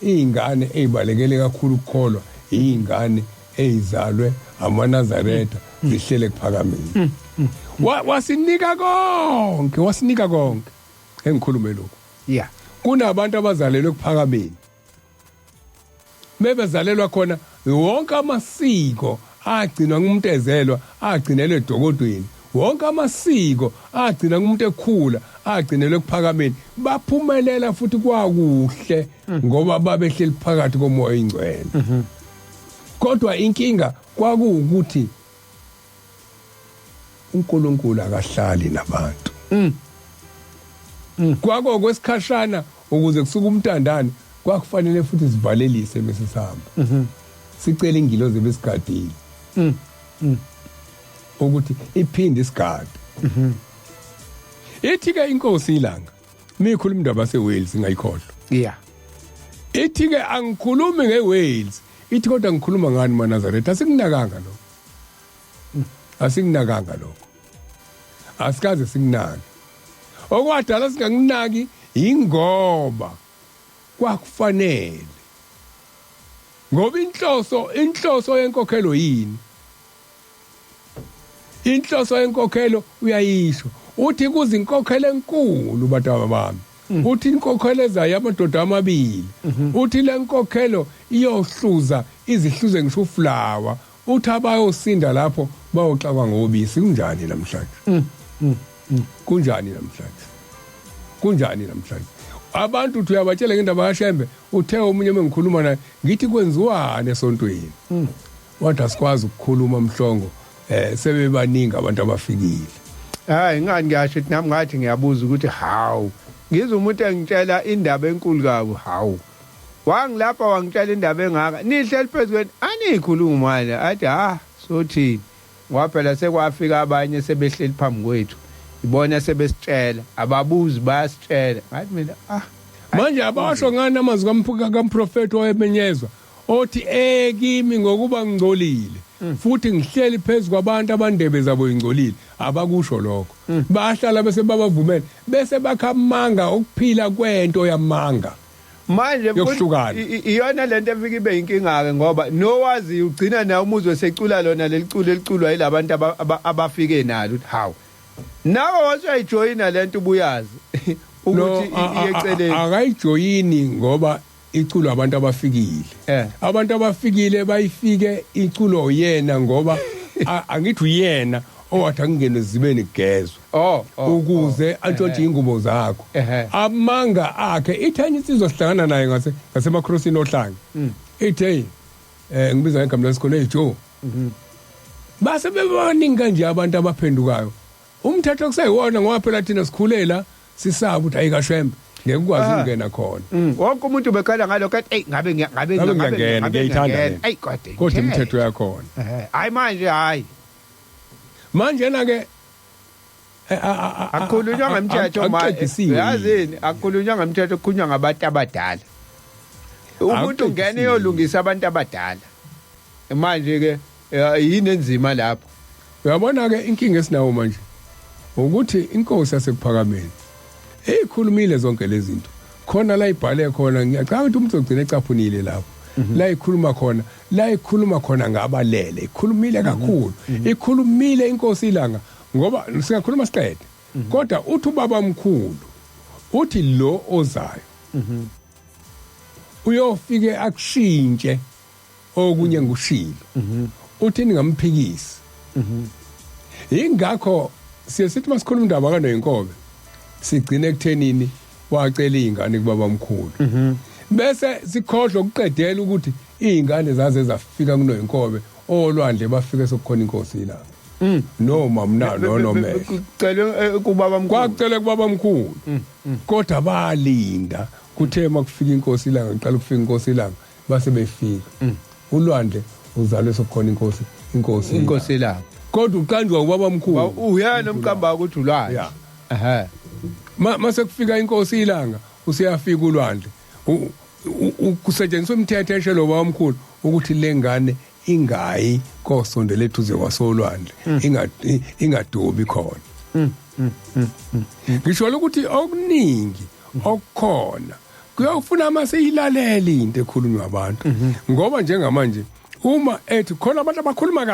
izingane ezibalekele kakhulu ukukholwa izingane ezizalwe amaNazaretha zihlele kuphakameni wasinika konke engikhulume lokho yeah kunabantu abazalelwe kuphakameni mebezalelwa khona wonke amasiko agcinwa ngumuntu ezelwa agcinelwe edokodweni wonke amasiko agcina ngumuntu ekhula agcinelwe kuphakameni baphumelela futhi kwakuhle ngoba babehleli phakathi komoya oyingcwele kodwa inkinga kwakuukuthi uNkulunkulu akahlali nabantu kwako kwesikhashana ukuze kusuka umntandane kwakufanele futhi sivalelise bese sihamba sicela ingilozi besigadile ukuthi iphinde isigade ithi ke iNkosi iLanga mikhuluma indaba seWales ngayikhohlwa yeah ithi ke angikhulumi ngeWales ithi kodwa ngikhuluma ngani maNazaretha asikunakanga lokho asikunakanga lokho asikaze sikunaki okwadala singakunaki ingoba kwakufanele ngoba inhloso yenkokhelo yini inhloso yenkokhelo uyayisho uthi kuzinkokhelo enkulu bataba bami uthi inkokhelo ezayo amadoda amabili uthi lenkokhelo iyohluza izihluze ngisho uflower uthi abayosinda lapho bayoxakwa ngobisi kunjani namhlanje kunjani namhlanje abantu uthi uyabatshela ngendaba kaShembe uthe omunye mengikhuluma naye ngithi kwenziwane esontweni wathi asikwazi ukukhuluma mhlongo sebebaningi abantu abafikile hayi ngani ngisho ukuthi nami ngathi ngiyabuza ukuthi hawu ngizwe umuntu engitshela indaba enkulu kabi hawu wangilapha wangitshela indaba engaka nihleli phezukweni anikhuluma manje athi sothini ngoba phela sekwafika abanye sebehleli phambi kwethu ibona sebesitshela ababuzi bayasitshela ngathi mina manje abasho ngani amazwi kamprofeti oyemenyezwa othi kimi ngokuba ngingcolile futhi ngihleli phezulu kwabantu abandebe zabo ingcolile abakusho lokho bahlala bese babavumela bese bakhamanga ukuphila kwento yamanga manje iyona lento efika ibe inkinga ke ngoba nowazi ugcina nawe umuzwe secula lona leliculo eliculwa yilabantu abafike nalo uthi hawu nawe waseyijoyina lento ubuyazi ukuthi iyeceleni akayijoyini ngoba iculo abantu abafikile abantu abafikile bayifike iculo yena ngoba angithi uyena owathi angene zibeni kugezwe ukuze antshontshe ingubo zakho amanga akhe ithanye sizohlangana naye ngasemakhrosini ohlanga ithe ngibiza igama lesikole eJoe base bebaningi kanje abantu abaphendukayo umthetho kuseyiwona ngoba phela thina sikhulela sisaba ukuthi ayikaShembe ngeke ukwazi ukungena khona wonke umuntu bekhala ngalokho athi ngabe ngiyayithanda ayi kodwa kodwa imithetho yakhona hayi manje na ke akukhulunywa ngemthetho yazini akukhulunywa ngemthetho kukhulunywa ngabantu abadala umuntu ungena eyolungisa abantu abadala manje ke yini enzima lapho uyabona ke inkinga esinawo manje ukuthi iNkosi yasekuphakameni eyikhulumile zonke lezi zinto khona la ibhale khona ngiyacanga ukuthi umuntu ugcina ecaphunile lapho la ikhuluma khona ngabalele ikhulumile kakhulu ikhulumile iNkosi iLanga ngoba singakhuluma siqede kodwa uthi ubaba mkhulu uthi lo ozayo uyofike akushintshe okunye ngushilo uthi ningamphikisi ingakho siyasithi masikhuluma indaba kaNoyinkobe sigcine ekuthenini wacela izingane kubaba mkhulu bese sikhohlwa ukuqedela ukuthi izingane zaze zafika kunoyinkobe olwandle bafike sokukhona inkosi la noma mna nomele kucelwe kubaba mkhulu kwakucela kubaba mkhulu kodwa balinda kuthe makufika inkosi iLanga iqala ukufika inkosi iLanga base befika ulwandle uzalwe sokukhona inkosi iLanga kodwa uqanjwa ubaba mkhulu uyena umqamba ukuthi ulwandle mase kufika inkosi iLanga usiyafika ulwandle kusetshenziswa imithetho eshelo ubaba mkhulu ukuthi lengane ingayi kosondele eduze kwasolwandle ingadobi khona ngisho ukuthi okuningi okukhona kuyofuna maseyilalela into ekhulunywa abantu ngoba njengamanje uma ethi khona abantu abakhuluma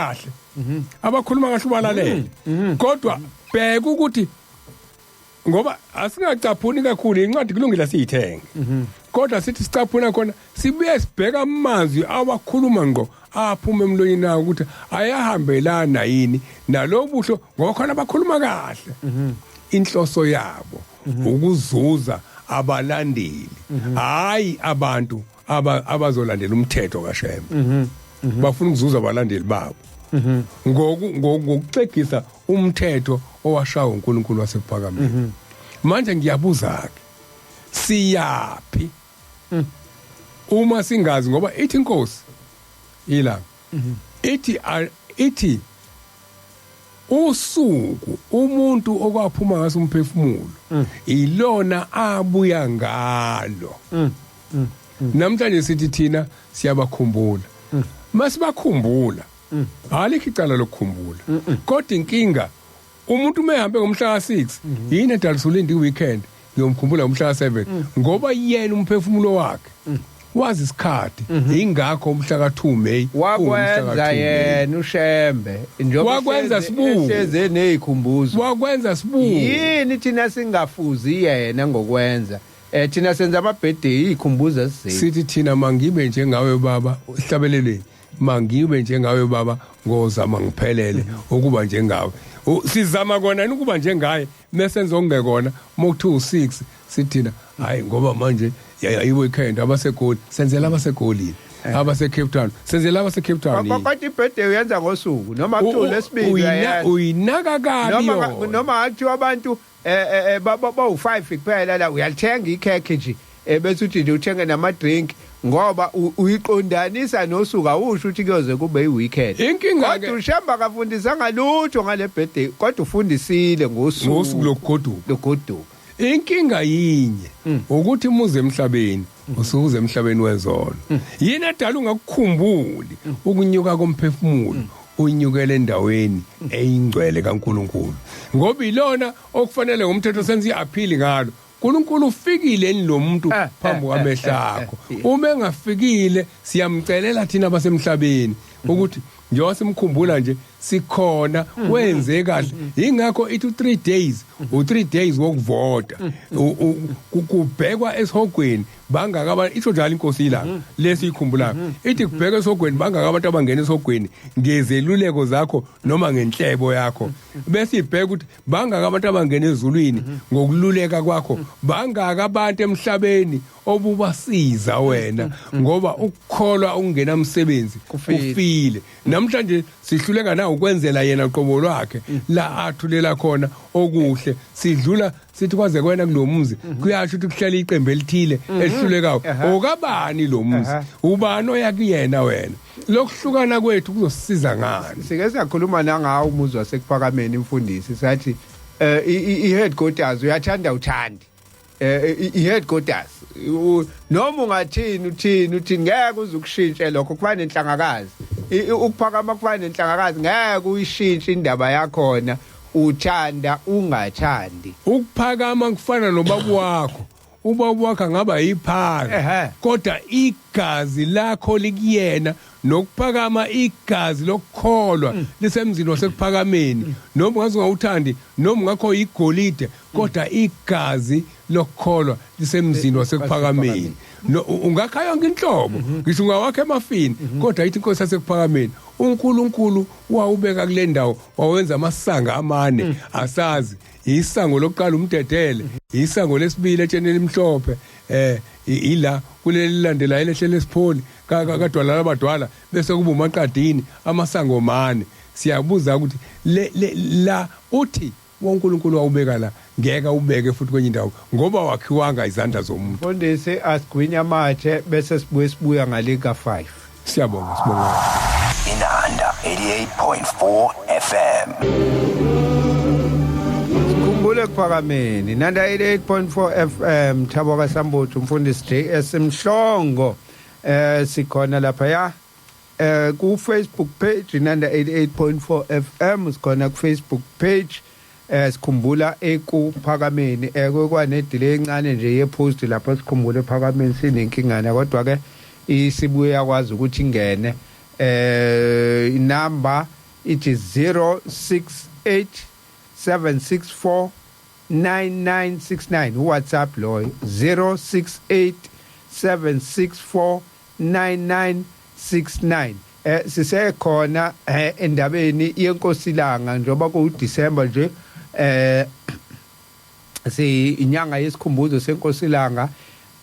kahle ubalalele kodwa bheka ukuthi ngoba asingacaphuni kakhulu incwadi kulungile siyithenge kodwa sithi sicaphuna khona sibuye sibheka amazwi awakhuluma ngo aphuma emlonyeni nawo ukuthi ayahambelana yini nalobuhlo ngoba khona abakhuluma kahle inhloso yabo ukuzuza abalandeli hayi abantu abazolandela umthetho kaShembe bafuna ukuzuza abalandeli babo ngokucegisa umthetho owashawa uNkulunkulu wasephakameni manje ngiyabuza ke siyapi uma singazi ngoba ithi inkosi iLanga ithi usuku umuntu okwaphuma ngaso umphefumulo ilona abuya ngalo namhlanje sithi thina siyabakhumbula masibakhumbula alikho icala lokukhumbula kodwa inkinga umuntu mehambe ngomhla ka6 yini edalisulindi iweekend ngiyomkhumbula ngomhla ka7 ngoba yena umphefumulo wakhe wazi isikhathi ingakho umhla ka2 May wakwenza yena uShembe njengoba wakwenza sibuku hleze nezikhumbuzo wakwenza sibuku yini thina singafuzi yena ngokwenza thina senza amabirthday izikhumbuzo sithi thina mangibe njengawe baba uhlabeleleni mangibe njengawe baba ngozama ngiphelele ukuba njengawe sizama kona ukuba njengaye mesenze ongekona mokuthi u6 sithina hayi ngoba manje iweekend abasegoli senzela abasegolini abase-Cape Town senzela abase-Cape Town kodwa ibirthday uyenza ngosuku noma kuthiwa lesibili uyinaka kabi noma akuthiwa abantu bawu5 kuphela la uyalithenga ikhekhe nje bese uthi nje uthenge nama-drink ngoba uyiqondanisa nosuku awusho ukuthi kuyoze kube iweekend inkinga kodwa uShembe akafundisanga lutho ngale birthday kodwa ufundisile ngosuku lokugoduka inkinga yinye ukuthi muze emhlabeni usuze emhlabeni wezolo yini edala ungakukhumbuli ukunyuka komphefumulo unyukele endaweni eyingcwele kaNkuluNkulu ngoba ilona okufanele ngomthetho senze iappeal ngalo uNkulunkulu ufikile enilomuntu phambi kwamehlakho uma engafikile siyamcelela thina basemhlabeni ukuthi njengoba simkhumbula nje sikhona wenze kahle ingakho ithi 3 days u3 days wokuvota kubhekwa esihogweni bangaka abantu isho njalo inkosi iLanga lesiyikhumbulayo ithi kubhekwa esihogweni bangaka abantu abangena esihogweni ngezeluleko zakho noma ngenhlebo yakho bese ibheka ukuthi bangaka abantu abangena ezulwini ngokululeka kwakho bangaka abantu emhlabeni obubasiza wena ngoba ukukholwa ungena umsebenzi kufile namhlanje sihluleka na ukwenzela yena qobo lwakhe la athulela khona okuhle sidlula sithi kwaze kwena kulomuzi kuyasho ukuthi kuhlala iqembu elithile elihlulekayo okabani lo muzi ubani oyakuyena wena lokuhlukana kwethu kuzosisiza ngani sike siyakhuluma nangawo umuzi wasekuphakameni imfundisi sathi i-headquarters uyathanda uthandi i-headquarters noma ungathini uthi ngeke uzukushintshe lokho kufana nenhlangakazi ukuphakama kufana nenhlangakazi ngeke uyishintshe indaba yakhona uthanda ungathandi ukuphakama kufana nobaba wakho ubaba wakho ngaba yiphaka kodwa igazi lakho likuyena nokuphakama igazi lokukholwa lisemzini wasekuphakameni noma ungaze ungawuthandi noma ungakho igolide kodwa igazi lokukholwa lisemzini wasekuphakameni ungakha yonke inhlobo ngisho ungawakhe emafini kodwa ithi inkosi yasekuphakameni uNkulunkulu wawubeka kule ndawo wawenza amasanga amane asazi isango lokuqala umdedele isango lesibili etsheni elimhlophe ila kuleli landela elehlele esipholi kadwala labadwala bese kuba umaqadini amasangomane siyabuza ukuthi la uthi wonkulunkulu wawubeka la ngeke ubeke futhi kwenye indawo ngoba wakhiwanga izandla zomuntu. Mfundisi asigwinya mathe bese sibuya ngalika 5. Siyabonga Inanda 88.4 FM. Sikhumbule kuphakameni Nanda 88.4 FM Thabo kaSambuthu umfundisi JS Mhlongo sikhona lapha ya ku Facebook page Nanda 88.4 FM sikhona ku Facebook page sikhumbula ekuphakameni kwekwane delay encane nje yepost lapha sikhumbule ephakameni sinenkingana kodwa ke isibuye yakwazi ukuthi ingene inamba it is 0687649969 WhatsApp lo 0687649969 sisekhona endabeni yeNkosi iLanga njoba ku December nje inyanga yesikhumbuzo seNkosi iLanga.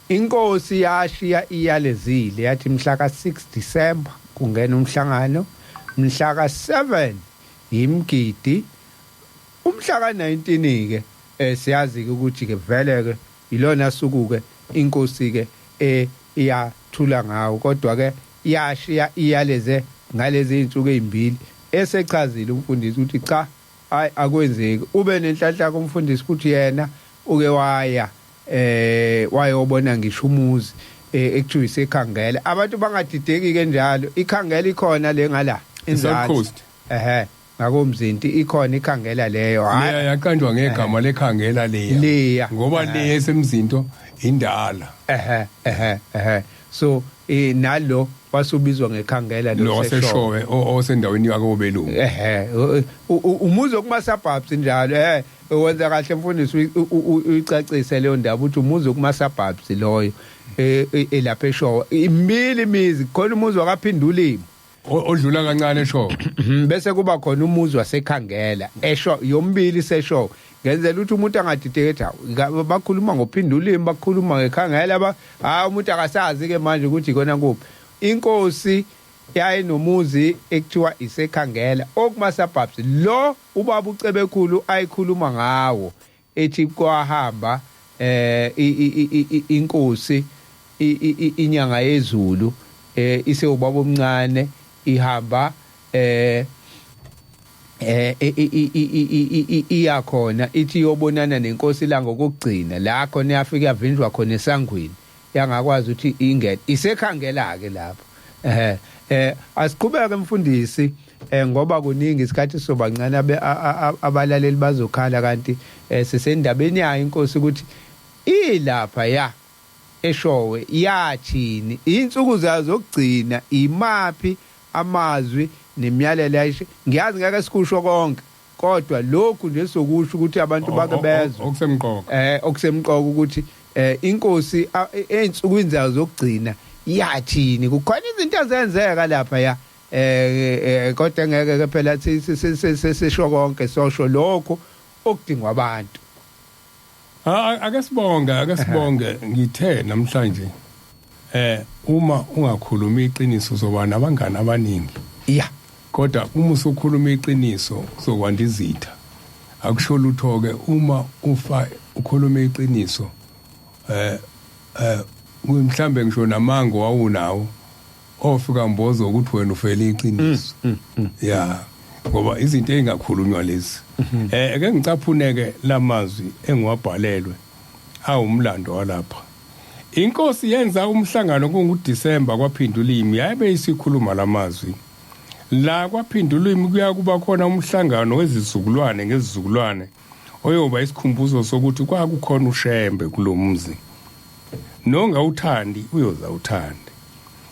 Inkosi yashiya iyalezile yathi mhla ka6 December kungena umhlangano, mhla ka7 imgidi, umhla ka19 ke siyazi ukuthi ke vele ke ilona suku ke inkosi ke iyathula ngawo kodwa ke yashiya iyaleze ngalezi insuku ezimbili esechazile umfundisi ukuthi cha hayi akwenzeki ube nenhlanhla kumfundisi ukuthi yena uke wayobona ngisho umuzi ekuthiwa isekhangela abantu bangadideki ke njalo ikhangela ikhona le ngala eNzansi ngakomzinti ikhona ikhangela leyo hayi yaqanjwa ngegama lekhangela leya ngoba le esemzinto indala so nalo wasubizwa ngekhangela lo seshowe osendaweni yakobelungu umuzi okumasabhabs njalo wenza kahle mfundisi uyicacise leyo ndaba ukuthi umuzi okumasabhabs loyo elapha eshowe imili imizi khona umuzi wakaphindulimo odlula kancane eshowe bese kuba khona umuzi wasekhangela esho yombili seshowe ngenzela ukuthi umuntu angadideki bakhuluma ngophindulimo bakhuluma ngekhangela umuntu akasazi ke manje ukuthi ikona kuphi. Inkosi yayinomuzi ekuthiwa isekhangela okumasabhabs lo ubaba uCebekhulu ayikhuluma ngawo ethi kwahamba inkosi inyanga yezulu ise ubaba omncane ihamba iyakhona ithi yobonana nenkosi iLanga wokugcina la khona yafika yavinjwa khona esangweni yangakwazi ukuthi ingene isekhangela ke lapho asiqhubeke mfundisi ngoba kuningi isikhathi sobancane abalaleli bazokhala kanti sisendabeni yayo inkosi ukuthi ilapha ya eshowe yathini insuku zazo zokugcina imaphi amazwi nemiyalelo yayisho ngiyazi ngeke sikusho konke kodwa lokhu nje sokusho ukuthi abantu bake bezwe okusemqoka ukuthi inkosi einsukwini zazo zokugcina yathini kukhona izinto ezenzeka lapha ya kodwa ngeke ke phela sesisho konke sosho lokho okudingwa abantu. Ake sibonge ngithe namhlanje uma ungakhuluma iqiniso uzoba nabangani abaningi kodwa uma usukhuluma iqiniso uzokwanda izitha akusho lutho ke uma ukhuluma iqiniso mhlambe ngisho namango wawunawo ofika mbozo ukuthi wena ufele iqiniso ngoba izinto engakhulunywa lezi ake ngicaphuneke lamazwi engiwabhalelwe awumlando walapha. Inkosi yenza umhlangano kunguDisemba kwaphindulimi yabe isikhuluma lamazwi la kwaphindulimi kuya kuba khona umhlangano wezizukulwane ngezizukulwane oyoba isikhumbuzo sokuthi kwakukhona ushembe kulomzi nonga uthandi uyoza uthande.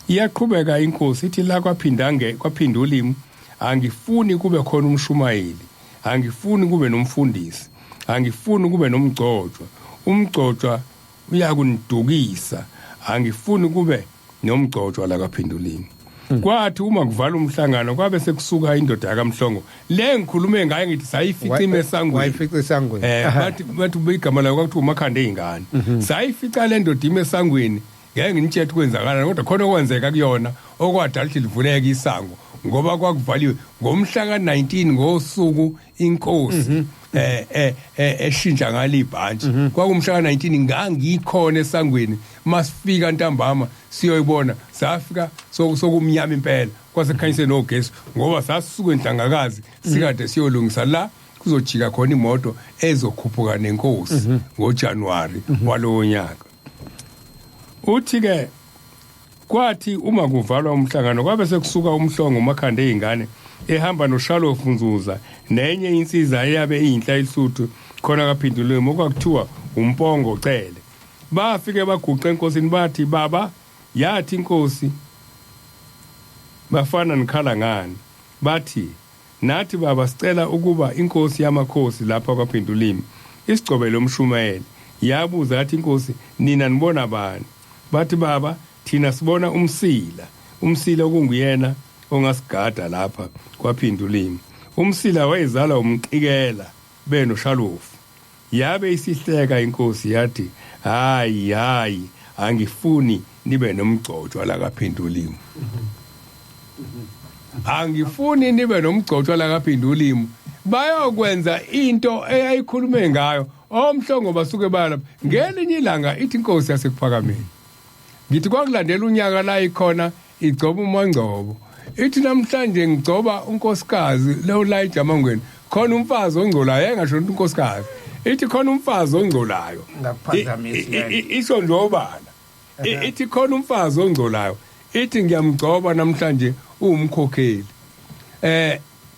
Iyaqhubeka inkosi ithi la kwaphindulimi angifuni kube khona umshumayeli, angifuni kube nomfundisi, angifuni kube nomgcotshwa, umgcotshwa uyakunidukisa, angifuni kube nomgcotshwa la kwaphindulimi. kwathi uma kuvala umhlangano kwabe sekusuka indoda yakamhlongo le ngikhulume ngaye ngithi sayifica imesangweni wayifica esangweni bathi igama layo kwakuthi umakhanda ezingane sayifica le ndoda imesangweni ngeke nginitshela kwenzakala kodwa khona okwenzeka kuyona okwadala ukuthi livuleke isango ngoba kwakuvaliwe ngomhla ka19 ngosuku iNkosi eshintsha ngalibhantshi kwakumhla ka19 ngangikhona esangweni masifika ntambama siyoyibona safika sokumnyama impela kwase khanyise nogesi ngoba sasisuka enhlangakazi sikade siyolungisa la kuzojika khona imoto ezokhuphuka neNkosi ngoJanuary walowo nyaka. Uthi ke kwathi uma kuvalwa umhlangano kwabe sekusuka umhlongo umakhanda ezingane ehamba noShalofu Nzuza nenye insizwa eyabe iyinhla elisuthu khona kaphindulwe okwakuthiwa umpongo cele bafike baguqa enkosini bathi baba yathi inkosi bafana nikhala ngani bathi nathi baba sicela ukuba inkosi yamakhosi lapha kwaphindulimi isigcobele umshumayeli yabuza yathi inkosi nina nibona bani bathi baba thina sibona umsila okunguyena ongasigada lapha kwaphindulimi umsila wayezala umqikela benoShalofu yabe isihleka inkosi yathi hayi angifuni nibe nomgcotshwa la kaphindulimi angifuni nibe nomgcotshwa la kaphindulimi bayokwenza into eyayikhulume ngayo omhlongo basuke balapha ngelinye ilanga ithi inkosi yasekuphakameni ngithi kwakulandela unyaka la ikhona igcoba umangcobo ithi namhlanje ngigcoba unkosikazi lo la eJamangweni khona umfazi ongcolayo engasho ukuthi unkosikazi ithi khona umfazi ongcolayo ngakuphazamisa isho njobala ithi khona umfazi ongcolayo ithi ngiyamgcoba namhlanje umkhokheli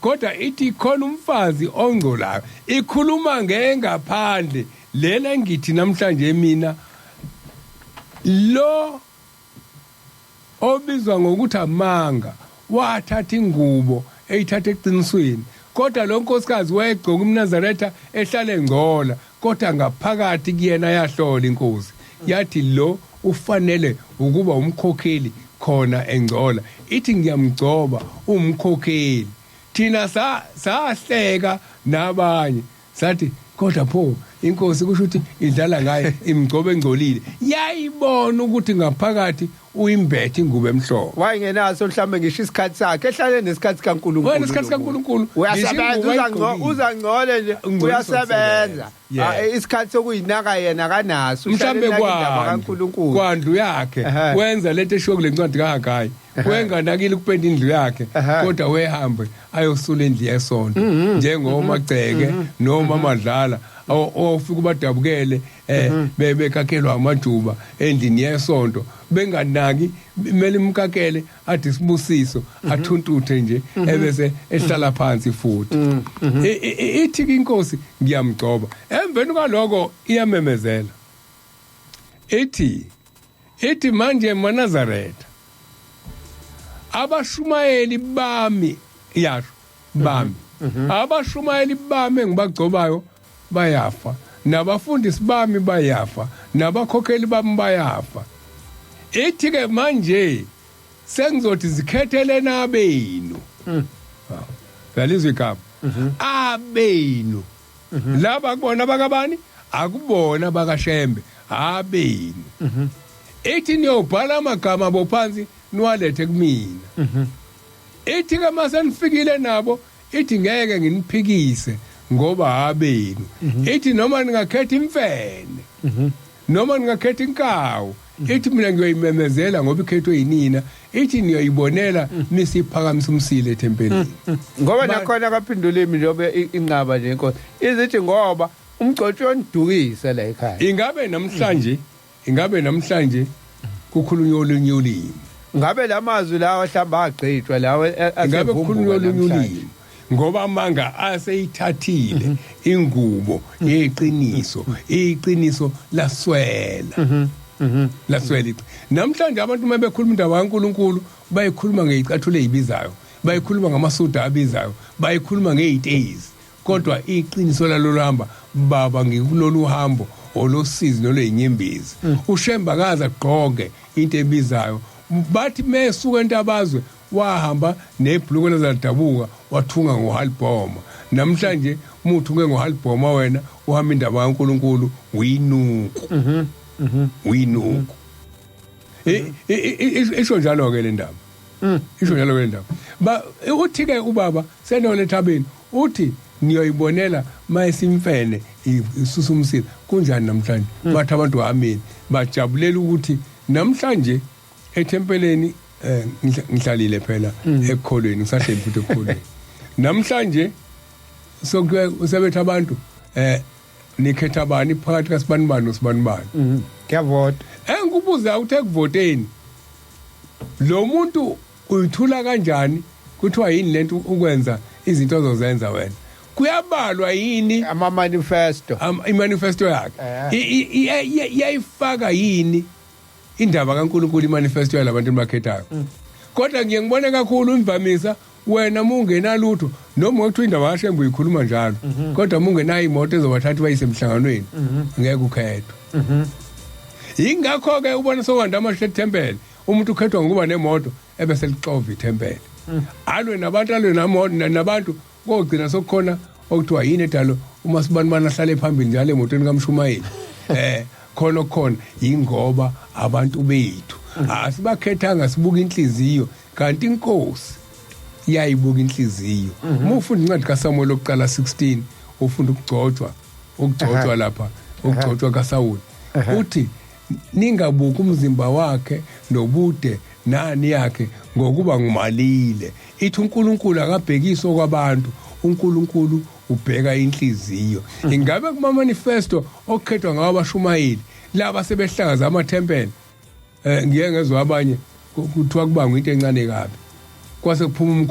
kodwa ithi khona umfazi ongcolayo ikhuluma ngengaphandle lela ngithi namhlanje mina lo obizwa ngokuthi amanga wathatha ingubo eyithatha eqinisweni kodwa lo nkosikazi wayegcoka umNazaretha ehlale engcola kodwa ngaphakathi kuyena yahlola inkosi yathi lo ufanele ukuba umkhokheli khona engcola ithi ngiyamgcoba umkhokheli thina sahleka nabanye sathi kodwa pho inkosi kusho ukuthi idlala ngaye imgcobe engcolile yayibona ukuthi ngaphakathi uyimbethe ingubo emhlophe wayengenaso mhlambe ngisho isikhathi sakhe ehlale nesikhathi kaNkulunkulu wena isikhathi kaNkulunkulu uyasebenza uzangcole nje uyasebenza isikhathi sokuyinaka yena kanaso mhlambe kaNkulunkulu kwandlu yakhe wenza lento eshiwo kule ncwadi kaHagayi wenganakile kupenda indlu yakhe kodwa wehambe ayosula endlu yesonto njengomagceke noma amadlala ofika ubadabukele bebekakhelwa amajuba endlini yesonto benganaki imeli imkakele athi sibusiso athuntuthe nje ebese ehlala phansi futhi ithi inkosi ngiyamgcoba emveni kwaloko iyamemezela ithi manje eNazaretha abashumayeli bami yasho bami abashumayeli bami ngibagcobayo bayafa nabafundisi bami bayafa nabakhokheli bami bayafa ithi ke manje sengizothi zikhethele nabenu yalizwe igama abenu laba kubona bakabani akubona bakashembe abenu ithi niyobhala amagama abo phansi niwalethe kumina ithi ke mase nifikile nabo ithi ngeke nginiphikise ngoba abenu ithi noma ningakhetha imfene noma ningakhetha inkawu ithi mina ngiyoyimemezela ngoba ikhethwe yinina ithi niyoyibonela misiphakamisa umsile ethempelini ngoba nakhona kaphindulimi njobe inqaba nje inkosi izithi ngoba umgcotshwa ondukisa la ekhaya ingabe namhlanje kukhulunywa olunye ulimi ngabe lamazwi lawo mhlamba agcitshwa lawo ingabe kukhulunywa olunye ulimi ngoba amanga aseyithathile ingubo yeqiniso laswela laswela namhlanje abantu mabekhuluma indaba kaNkulunkulu bayikhuluma ngezicathulo ezibizayo bayikhuluma ngamasoda abizayo bayikhuluma ngezitezi kodwa iqiniso lalolamba baba ngikulolu hambo olosizi nolweyinyembezi ushemba kaza gqoke into ebizayo bathi mesuka entabazwe wahamba nebhuluko lezadabuka wathunga ngohalbhoma. Namhlanje umuthunge ngohalbhoma wena uhamba indaba kaNkuluNkulu uyinuku. Uyinuku. Isho njalo ke le ndaba. Isho njalo ke le ndaba. Uthi ke ubaba senone ethabeni uthi niyoyibonela mayesimfene isusumsile kunjani namhlanje. Bathi abantu amini bajabulela ukuthi namhlanje ethempeleni ngihlalile phela ekukholweni ngisahleli futhi ekukholweni. Namhlanje usebetha abantu nikhetha bani phakathi kaSibanibani noSibanibani. Ngiyavota. Engikubuza uthe kuvoteni lo muntu uyithula kanjani kuthiwa yini lento ukwenza izinto ozozenza wena kuyabalwa yini ama manifesto imanifesto yakhe iyayifaka yini indaba kaNkuluNkulu imanifesto yalabantu bakhethayo. Kodwa ngiye ngibone kakhulu imvamisa wena mungenalutho noma ukuthi indaba kaShembe uyikhuluma njalo kodwa mungenayo imoto ezobathatha bayise emhlanganweni ngeke ukhethwe. Ingakho ke ubona sokwanda amashe eThempele umuntu ukhethwa ngokuba nemoto ebese lixova iThempele. Alwe nabantu nabantu kogcina sokukhona okuthiwa yini edalo uma Sibanibani ahlale phambili njalo emotweni kaMshumayeli. Khona ingoba abantu bethu asibakhethanga sibuka inhliziyo kanti iNkosi iyayibuka inhliziyo. Uma ufunda incwadi kaSamuel lokuqala 16 ufunda ukugcotshwa lapha ukugcotshwa kaSawuli uthi ningabuka umzimba wakhe nobude nani yakhe ngokuba ngumalile. Ithi uNkulunkulu akabhekiswa kwabantu, uNkulunkulu ubheka inhliziyo. Ingabe kuma manifesto okukhethwa ngabashumayeli laba sebehlakaza amathempele ngiye ngezwe abanye kuthiwa kubanga into encane kabi kwase kuphuma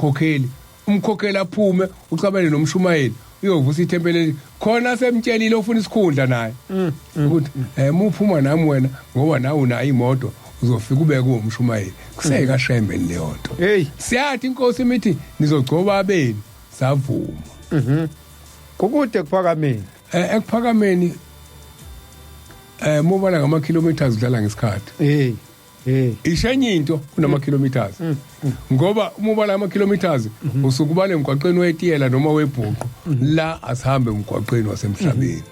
umkhokheli aphume ucabane nomshumayeli uyovusa ithempele khona semtshelile ufuna isikhundla naye ukuthi muphuma nami wena ngoba nawe una imoto uzofika ube kuwumshumayeli kuseka Shembe leyo nto. Siyathi iNkosi imithi nizogcoba abeni savuma. Kukude kuphakameni ekuphakameni mobala ngama kilometers udlala ngesikhathi. Ishenye into kunama kilometers ngoba umubala ama kilometers usukubale emgwaqeni wetiyela noma webhuqu la asihambe emgwaqeni wasemhlabeni.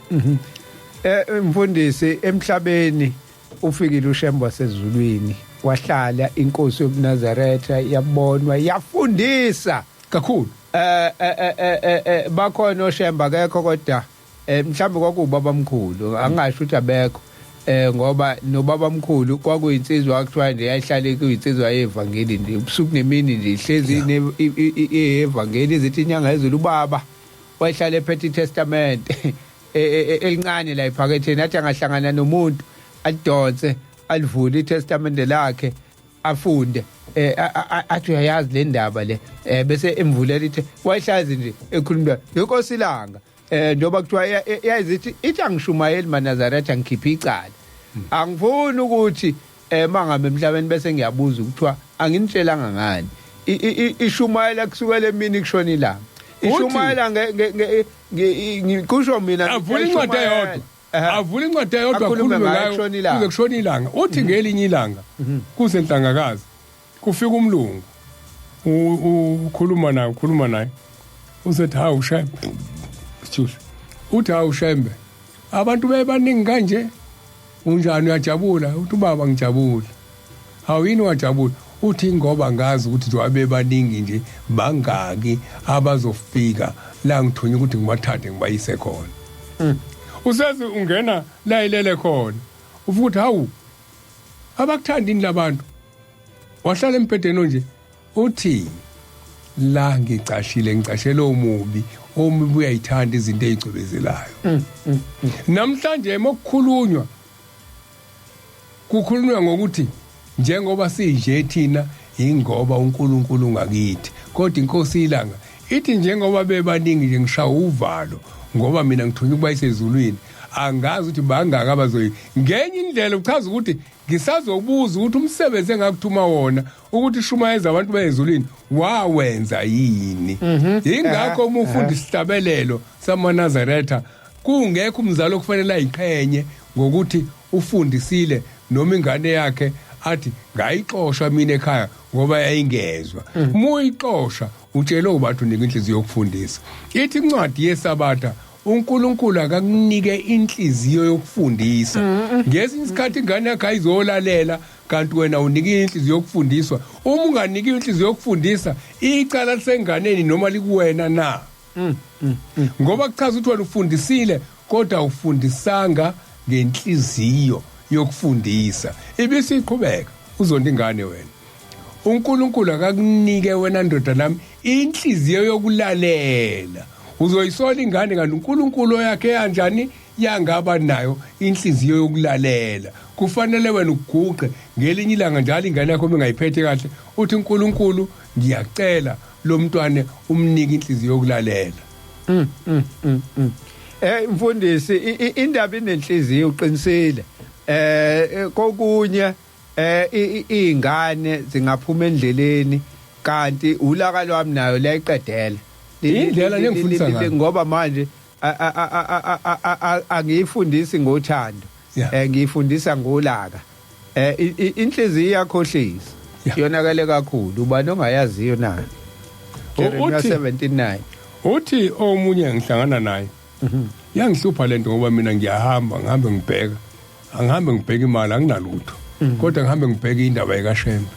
Mfundisi emhlabeni ufikile uShembe wasezulwini wahlala iNkosi yobuNazaretha yabonwa yafundisa kakhulu. Bakhona oShembe akekho kodwa mhlawumbe kwakubaba omkhulu angasho ukuthi abekho ngoba nobaba omkhulu kwakuyinsizwa akuthiwa nje yayihlale kuyinsizwa yevangeli nje ubusuku nemini nje ihlezi evangeli izithi inyanga yezulu ubaba wayihlala ephethe iTestament elincane la iphaketheni athi angahlangana nomuntu adonse alivule iTestament lakhe afunde athi uyayazi le ndaba le bese emvulela ithi wayihlazi nje ekhuluma ngeNkosi iLanga njoba kuthiwa yayizithi ithi angishumayeli maNazaretha ngikhipha icala angifuni ukuthi mangabe emhlabeni bese ngiyabuza ukuthiwa anginitshelanga ngani ishumayela kusukela emini kushona ilanga ishumayela ngikusho mina avula incwadi eyodwa avula incwadi eyodwa khuluma ngayo kuze kushona ilanga uthi ngelinye ilanga kusenhlangakazi kufika umlungu ukhuluma naye usethi hawu Shembe uthi hawu Shembe abantu bebaningi kanje unjani uyajabula uthi baba ngijabula hawu yini wajabula uthi ngoba ngazi ukuthi nje baningi nje bangaki abazofika la ngithonya ukuthi ngibathathe ngibayise khona useze ungena la ilele khona ufuthi ukuthi hawu abakuthandini labantu wahlala empedeni nje uthi la ngicashele omubi uyayithanda izinto ezicwebezelayo. Namhlanje mokukhulunywa ngokuthi njengoba sinje thina ingoba uNkulunkulu ngakithi kodwa iNkosi iLanga ithi njengoba bebaningi nje ngishaya uvalo ngoba mina ngithunywa ukuba isezulwini angazi ukuthi bangaka abazoyi ngenye indlela uchaza ukuthi ngisazobuza ukuthi umsebenzi engakuthuma wona ukuthi shumayeza abantu bezulwini wawenza yini. Ingakho uma ufunda isihlabelelo samaNazaretha kungekho umzalo okufanele ayiqhenye ngokuthi ufundisile noma ingane yakhe athi ngayixoshwa mina ekhaya ngoba yayingezwa muyixosha utshela ubathu unika inhliziyo yokufundisa ithi incwadi yeSabatha uNkulunkulu akakunike inhliziyo yokufundisa ngesinye isikhathi ingane yakhe ayizolalela kanti wena unika inhliziyo yokufundiswa uma unganiki inhliziyo yokufundisa icala lisenganeni noma likuwena na ngoba kuchaza ukuthi wena ufundisile kodwa ufundisanga ngenhliziyo yokufundisa ibisiqhubeka uzonda ingane wena uNkulunkulu akakunike wena ndoda nami inhliziyo yokulalela uzoyisola ingane kanti uNkulunkulu yakhe kanjani yangaba nayo inhliziyo yokulalela kufanele wena uguqe ngelinye ilanga njalo ingane yakho bengayiphethe kahle uthi uNkulunkulu ngiyacela lo mntwana umnike inhliziyo yokulalela mfundisi indaba inenhliziyo uqinisile kokunye izingane zingaphuma endleleni kanti ulaka lwami nayo layiqedela indlela lengifundisa ngayo ngoba manje angiyifundisi ngothando ngiyifundisa ngolaka inhliziyo yakhohlisa yonakale kakhulu ubani ongayaziyo nayo Jeremiah 17:9 uthi omunye ngihlangana naye yangihlupha lento ngoba mina ngiyahamba ngihambe ngibheka angihambe ngibheka imali anginalutho kodwa ngihambe ngibheka indaba yikaShembe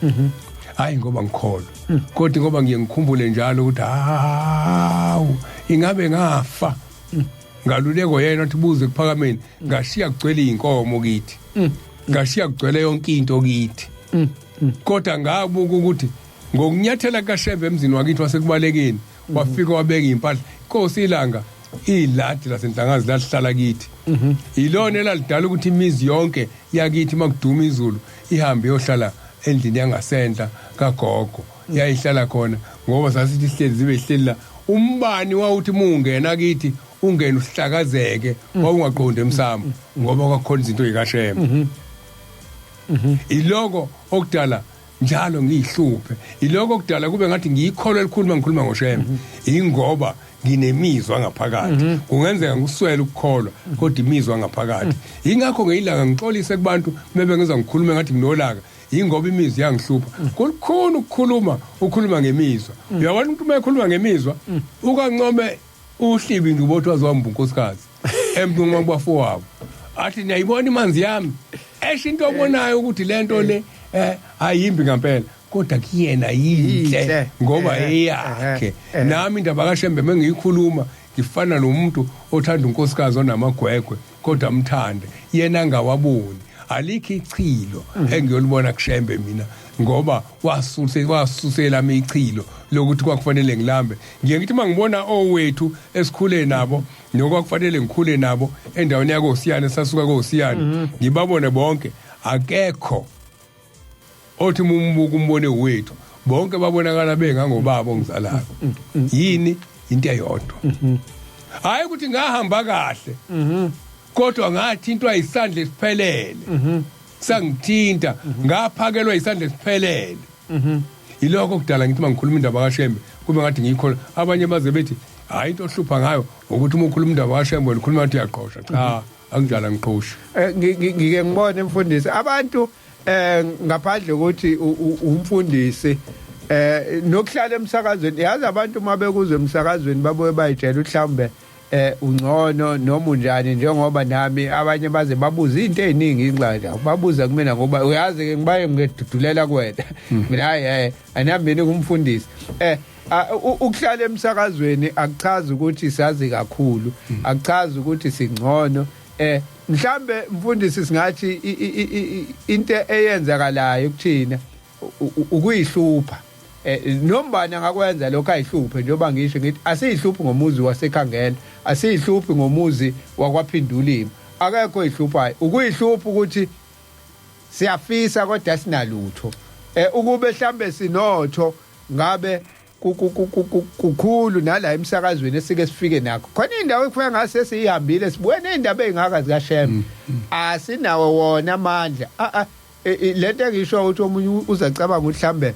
hayi ngoba ngikholwa kodwa ngoba ngiye ngikhumbule njalo ukuthi hawu ingabe ngafa ngaluleko yena uthi buze kuphakameni ngashiya kugcwele inkomo kithi ngashiya kugcwele yonke into kithi kodwa ngabuka ukuthi ngokunyathela kaShembe emzini wakithi wasekubalekeni wafika wabeka impahla iNkosi iLanga iladi lasenhlangazi lahlala kithi ilona elalidala ukuthi imizi yonke yakithi makuduma izulu ihambe yohlala endlini yangasentla kagogo yayihlala khona ngoba sasithi sihlezi zibe ihleli la umbani wawuthi mungena kithi ungena uhlakazeke wawungaqondi emsamo ngoba kwakhona izinto ezikaShembe iloko okudala njalo ngiyihluphe iloko okudala kube ngathi ngiyikholwa elikhuluma ngikhuluma ngoShembe ingoba nginemizwa ngaphakathi kungenzeka ngiswele ukukholwa kodwa imizwa ngaphakathi ingakho ngeilanga ngixolise kubantu mebe ngiza ngikhulume ngathi nginolaka ingoba imizwa yangihlupha kulikhulu ukhuluma ngemizwa uyabona umuntu uma ekhuluma ngemizwa ukancome uhlibi ngibotho wazwamba unkosikazi emntu ngakubafo wabo athi niyayibona imanzi yami esho into obonayo ukuthi lento le ayimbi ngempela kodwa kuyena yinhle ngoba eyakhe nami indaba kaShembe mengiyikhuluma ngifana nomuntu othanda unkosikazi onamagwegwe kodwa amthande yena angawaboni alikho ichilo engiyolibona kuShembe mina ngoba wasusela ichilo lokuthi kwakufanele ngilambe ngiyithi mangibona owethu esikhule nabo nokwakufanele ngikhule nabo endaweni yakoSiyane sasuka koSiyane ngibabone bonke akekho othi mumbuka umbone wethu bonke babonakala bengangobaba ongizalayo yini into eyodwa hayi ukuthi ngahamba kahle kodwa ngathintwa isandla esiphelele sangithinta ngaphakelwa isandla esiphelele iloko kudala ngithi mangikhuluma indaba kaShembe kube ngathi ngiyikhola abanye baze bethi hayi into ohlupha ngayo ukuthi uma ukhuluma indaba kaShembe ukhuluma ngathi uyaqosha cha anginjala ngiqoshi ngike ngibone mfundisi abantu ngaphandle ukuthi umfundisi nokuhlala emsakazweni yazi abantu uma bekuzwe emsakazweni babuye bayitshela mhlambe ungcono noma unjani njengoba nami abanye baze babuza izinto eziningi inxaxa babuza kumina ngoba uyazi ke ngibaye ngedudulela kuwena mina hayi anambeni kumfundisi ukuhlala emsakazweni akuchazi ukuthi sazi kakhulu akuchazi ukuthi singcono mhlambe mfundisi singathi into eyenzakalayo kuthina ukuyihlupha nombani angakwenza lokho ayihluphe njengoba ngisho ngithi asiyihluphi ngomuzi wasekhangela asiyihluphi ngomuzi wakwaphindulimo akekho ihluphayo ukuyihlupha ukuthi siyafisa kodwa sinalutho ukube mhlambe sinotho ngabe kukhulu nala emsakazweni esike sifike nakho khona indawo ekufanele ngase siyihambile sibuye nezindaba ezingaka zikaShembe asinawo wona amandla lento engisho ukuthi omunye uzacabanga ukuthi mhlambe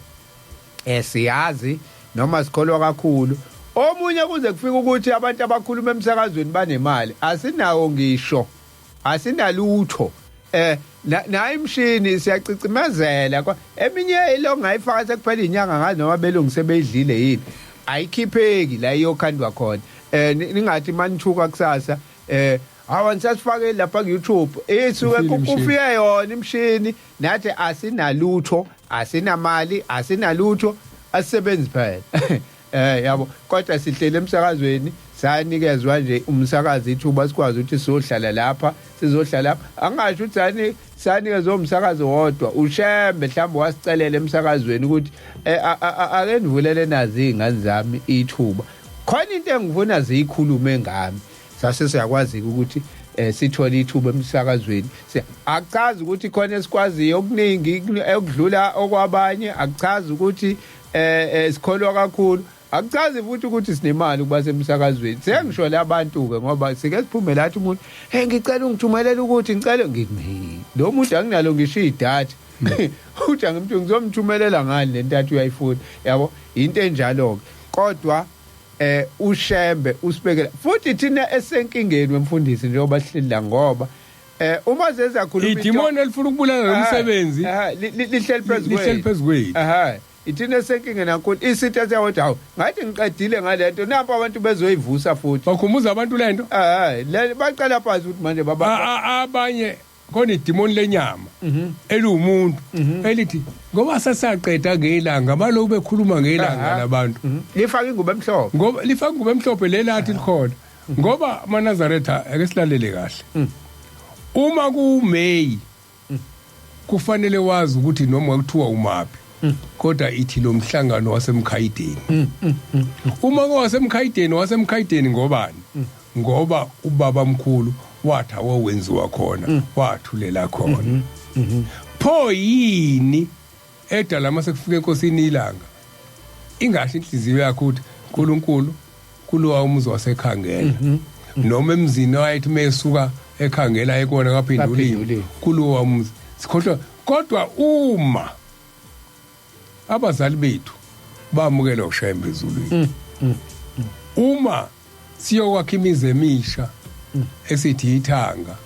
siyazi noma sikholwa kakhulu omunye kuze kufika ukuthi abantu abakhuluma emsakazweni banemali asinawo ngisho asinalutho na imshini siyacicimezela eminye ilongayifaka sekuphela inyanga ngazi noma belungise beyidlile yini ayikhipheki la iyokhandwa khona ningathi manithuka kusasa awanisasifake lapha ku YouTube isuke kufike yona imshini nathi asinalutho asinamali asinalutho asisebenzi phela yabo kodwa sihlele emsakazweni sanikezwa nje umsakazi ithuba sikwazi ukuthi sizohlala lapha angasho ukuthi sanikezwe umsakazi wodwa ushembe mhlawumbe wasicelela emsakazweni ukuthi ake nivulele nazi ingane zami ithuba khona into engifuna ziyikhulume ngami sase siyakwazi ukuthi sithole ithuba emsakazweni akuchazi ukuthi khona esikwaziyo okuningi ekudlula okwabanye akuchazi ukuthi sikholwa kakhulu akuchazi futhi ukuthi sinemali kuba semsakazweni sengisho labantu ke ngoba sike siphume lathi umuntu ngicela ungithumelele ukuthi ngicela ngimi lo muntu anginalo ngisho idatha uthi ngimthu ngizomthumelela ngani lentathu uyayifuna yabo into enjalo kodwa ushembe usibekela futhi thina esenkingeni wemfundisi njengoba sihleli la ngoba uma zezakhuluma idimoni elifuna ukubulala nomsebenzi lihleli phezulu ithina esenkingeni nankulu isitha siyawuthi hawu ngathi ngiqedile ngalento nampa abantu bezoyivusa futhi bakhumbuza abantu lento baqala phansi ukuthi manje baba abanye khona idimoni lenyama elumuntu elithi ngoba sasaqeda ngeLanga baloku bekhuluma ngeLanga labantu lifaka ingubo emhlophe ngoba lifaka ingubo emhlophe lelathi likhona ngoba maNazaretha ake silalele kahle uma kuMay kufanele wazi ukuthi noma kuthiwa umaphi kodwa ithi lo mhlangano wasemkhayideni uma wasemkhayideni ngobani ngoba ubaba mkhulu wathi awenziwa khona wathulela khona pho yini edala mase kufika enkosini iLanga ingahle inhliziyo yakho ukuthi uNkulunkulu kulowa umuzi wasekhangela noma emzini wayethi mesuka ekhangela ekona kaphendulile kulowa umuzi sikhohlwa kodwa uma abazali bethu bamukela ukushayembe ezulwini uma siyokwakha imizi emisha esithi ithanga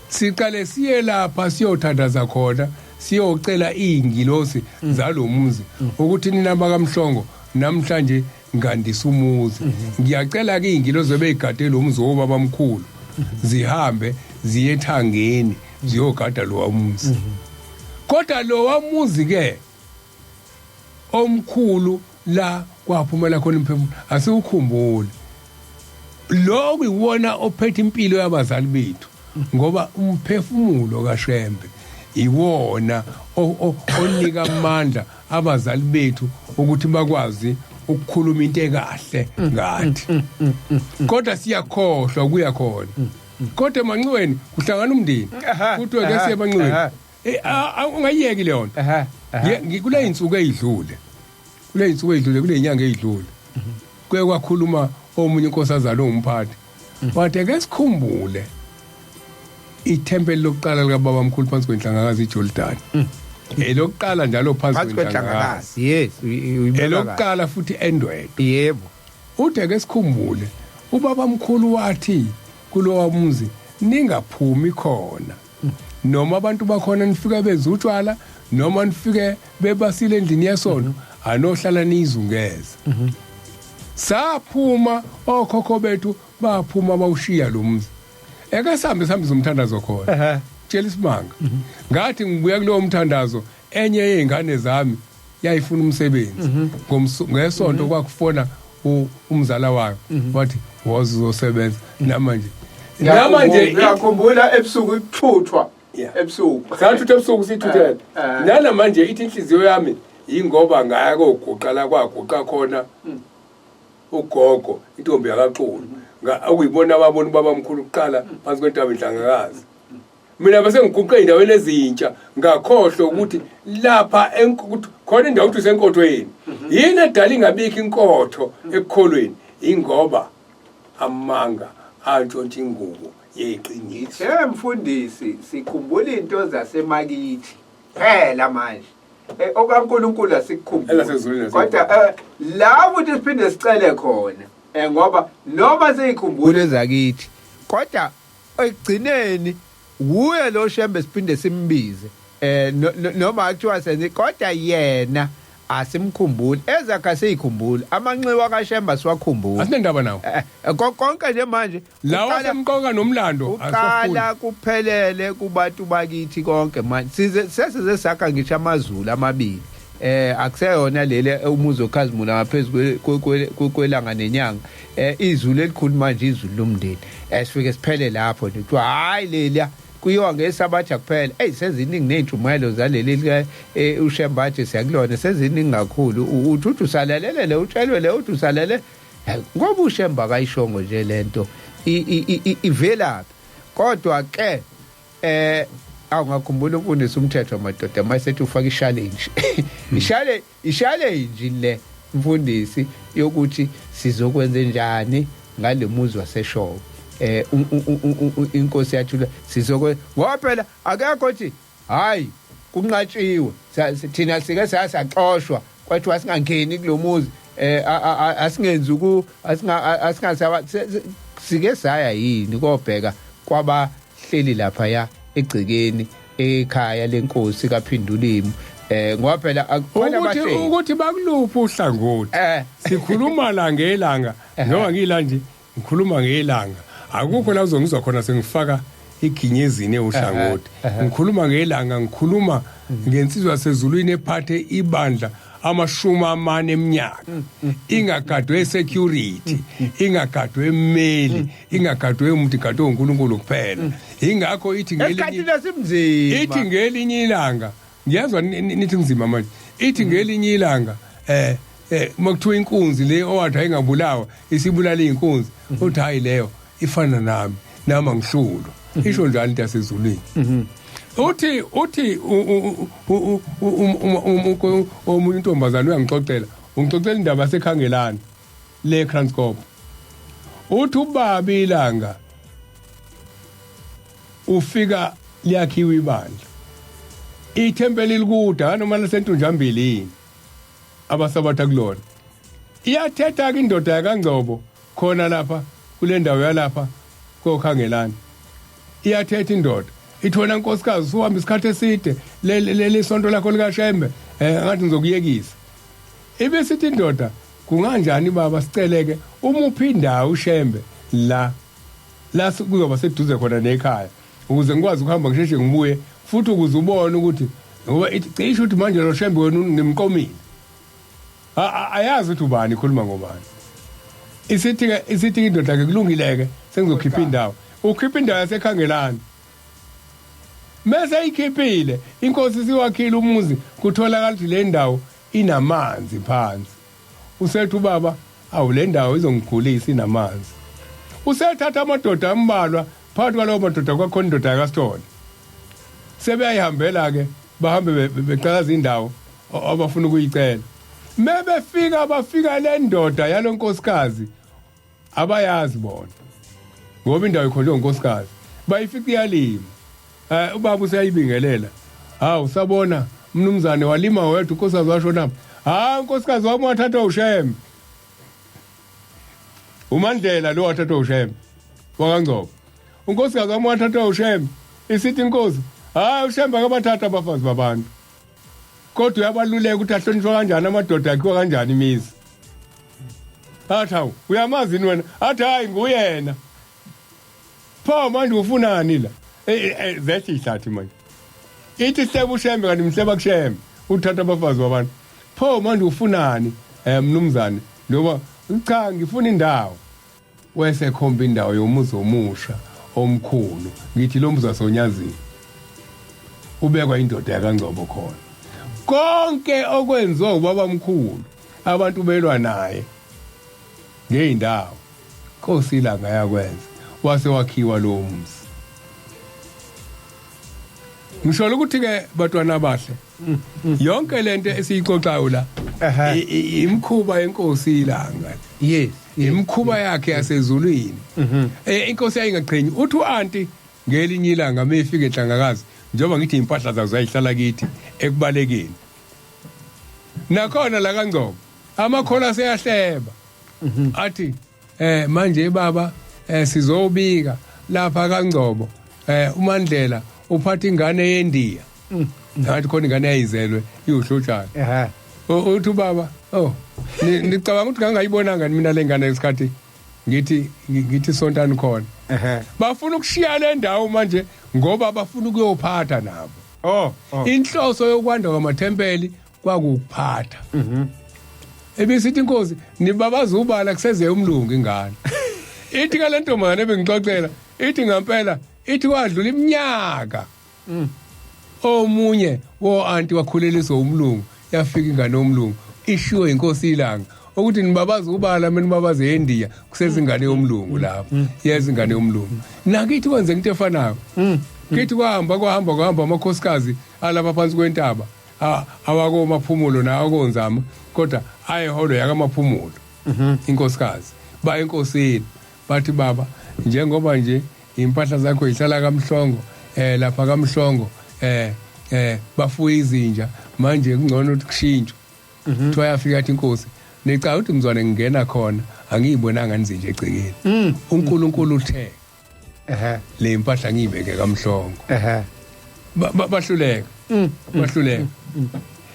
siqale siye lapha siyothandaza khona siyocela izingilosi zalomuzi ukuthi nina bakaMhlongo namhlanje ngandisa umuzi ngiyacela ke izingilosi ebeyigadele lo muzi wobaba mkhulu zihambe ziye ethangeni ziyogada lo wamuzi kodwa lo wamuzi ke omkhulu la kwaphumela khona imphefumulo asiukhumbule lo kuyiwona ophethe impilo yabazali bethu ngoba umphefumulo kaShembe iwona onika amandla abazali bethu ukuthi bakwazi ukukhuluma into ekahle ngathi kodwa siyakhohlwa kuya khona kodwa emanxiweni kuhlangana umndeni kuthi ke siye emanxiweni ungayiyeki le yona kule insuku ezidlule kule inyanga ezidlule kuye kwakhuluma omunye inkosazana ongumphathi wathi ke sikhumbule ithempeli lokuqala lika baba mkhulu phansi kwenhlangakazi iJordan elokuqala njalo phansi kwenhlangakazi yes elokuqala futhi endwede yebo ude ke sikhumbule ubaba mkhulu wathi kulowa muzi ningaphumi khona noma abantu bakhona nifike beza utshwala noma nifike bebasile endlini yesonto anohlala nizungeza saphuma okhokho bethu baphuma bawushiya lo muzi eke sambe zomthandazo khona tshela isimanga ngathi ngibuya kulowo mthandazo enye yezingane zami yayifuna umsebenzi ngesonto kwakufona umzala wayo wathi wozosebenza namanje ngiyakhumbula ebusuku ikuthuthwa ebusuku sathutha ebusuku sithuthela nana manje ithi inhliziyo yami ingoba ngaya koguqala kwaguqa khona ugogo intombi yakaXulu okuyibona ababona baba mkhulu uqala phansi kwentaba enhlangakazi mina bese ngiguqe indaweni ezintsha ngakhohlwa ukuthi lapha khona indawo ukuthi usenkothweni yini edala ingabikho inkotho ekukholweni ingoba amanga antshontsha ingubo yeqiniso mfundisi sikhumbula into zasemakithi phela manje okaNkulunkulu asikukhumbula kodwa la ukuthi siphinde sicele khona ngoba noma seyikhumbula ezakithi kodwa ekugcineni uye lo Shembe siphinde simbize noma kuthiwa senze kodwa yena asimkhumbuli ezakhe seyikhumbula amanxiwa kaShemba siwakhumbula asinendaba nawo konke nje manje lawo semqoka nomlando uqala kuphelele kubantu bakithi konke manje size sakha ngisho amazulu amabili akuseyona lele umuzi okhazimula ngaphezulu kweLanga nenyanga izulu elikhulu manje izulu lomndeni sifike siphele lapho nje kuthiwa hayi lelia kuyiwa ngesabatha kuphela seziningi nezintshumayelo zaleli uShembathi siyakulona seziningi kakhulu uthi usalalele utshelwe le uthi usalele ngoba uShemba kayishongo nje lento ivelaphi kodwa ke awungakhumbula ukufundisa umthetho madoda mayisethi ufaka i-challenge i-challenge le mfundisi yokuthi sizokwenza njani ngale muzi waseshowe inkosi yathula sizokwe ngoba phela akekho thi hayi kunqatshiwe thina sike sasaxoshwa kwathi wasingangeni kulomuzi asingenzi asingasaba sike saya yini kobheka kwabahleli lapha ya egcikeni ekhaya lenkosi kaPhindulimo ngoba phela akufana bahle ukuthi bakuluphi uhlangothi sikhuluma la ngeLanga ngoba ngila nje ngikhuluma ngeLanga akukho la uzongizwa khona sengifaka iginyezini euhlangothi ngikhuluma ngeLanga ngikhuluma ngensizwa yasezulwini ephathe ibandla amashumi eminyaka ingagadwe security ingagadwe emmeli ingagadwe umuntu gadwe uNkulunkulu kuphela ingakho ithi ngelinye ilanga ngiyazwa nithi ngizima manje ithi ngelinye ilanga makuthiwa inkunzi le owathi ayingabulawa isibulala inkunzi uthi hayi leyo ifana nami nama ngihlulwa isho njalo into yasezulwini uthi omunye intombazana uyangixoxela ungixoxela indaba yasekhangelani le Kranskop uthi ubaba iLanga ufika liyakhiwa ibandla ithempeli likuda noma lasentunjambilini abasabatha kulona iyathetha ke indoda yaKangcobo khona lapha kule ndawo yalapha kokhangelani iyathetha indoda ithi wena nkosikazi usuhamba isikhathi eside le sonto lakho likaShembe ngathi ngizokuyekisa ibe sithi indoda kunganjani baba siceleke umuphi indawo uShembe la kuzoba seduze khona nekhaya ukuze ngikwazi ukuhamba ngisheshe ngibuye futhi ukuze ubone ukuthi ngoba cishe ukuthi manje lo Shembe wena ngimqomile ayazi ukuthi ubani ikhuluma ngobani isithi indoda ke kulungileke sengizokhipha indawo ukhipha indawo yasekhangelani mase ikhiphile inkosi siwakhile umuzi kutholakala ukuthi le ndawo inamanzi phansi usethi ubaba awu le ndawo izongigulisa inamanzi usethatha amadoda ambalwa phakathi kwalawo madoda kwakhona indoda yakaSithole sebeyayihambela ke bahambe becakaza indawo abafuna ukuyicela bafika le ndoda yalonkosikazi abayazi bona ngoba indawo ikhonjwe unkosikazi bayifica iyalima ubaba usayibingelela hawu sabona mnumzane walima wedwa unkosikazi washo nami unkosikazi wami wathathwa uShembe uMandlela lo wathathwa uShembe waKangcobo unkosikazi wami wathathwa uShembe isithi inkosi uShembe akabathatha abafazi babantu kodwa uyabaluleka ukuthi ahlonishwa kanjani amadoda akhiwa kanjani imizi hawu uyamazi wena athi hayi nguyena pha manje ufunani la zethi ihlathi manje ithi sebe uShembe kanti mhleba kuShembe uthatha abafazi babantu pha manje ufunani mnumzane ngoba cha ngifuna indawo wesekhomba indawo yomuzi omusha omkhulu ngithi lo muzi wasonyazini ubekwa indoda yaKangcobo khona konke okwenziwa ubaba mkhulu abantu belwa naye ngeindawo Nkosi iLanga yakwenza wase wakhiwa lo muzi ngisho ukuthi ke batwana abahle yonke lento esiyixoxayo la imkhuba yenkosi iLanga yes imkhuba yakhe yasezulwini inkosi ayingaqhenyi uthi uanti ngelinye ilanga mefika ehlangakazi njengoba ngithi impahla zazo zayihlala kithi ekubalekeni nakhona la kaNgcobo amakhola seyahleba athi manje baba sizobika lapha kaNgcobo uMandlela uphatha ingane yeNdiya ngathi khona ingane yayizelwe iuhlotshana uthi baba ngicabanga ukuthi ngangayibonanga mina lengane lesikhathi ngithi sontani khona bafuna ukushiya le ndawo manje ngoba bafuna ukuyophatha nabo inhloso yokwanda kwamathempeli kwakuphatha ebisithi inkosi nibabaza ubala kuseze umlungu ingane ithi ke lentombazane ebengixoxela ithi ngampela ithi wadlula iminyaka omunye wo-anti wakhuleliswa umlungu yafika ingane yomlungu ishiwo inkosi iLanga ukuthi nibabaza ubala mina nibabaze eNdiya kuseze ingane yomlungu lapho yeza ingane yomlungu nakithi kwenze into efanayo kithi kwahamba amakhosikazi alapha phansi kwentaba awako maphumulo nawo konzama kodwa ayeholo yakamaphumulo inkosikazi ba enkosini bathi baba njengoba nje impahla zakho ihlala kaMhlongo lapha kaMhlongo bafuya izinja manje kungcono ukuthi kushintshwe kuthiwa yafika athi inkosi necala ukuthi mzwane ngingena khona angiyibonanga izinja egcekeni uNkulunkulu uthe le impahla ngiyibeke kaMhlongo bahluleka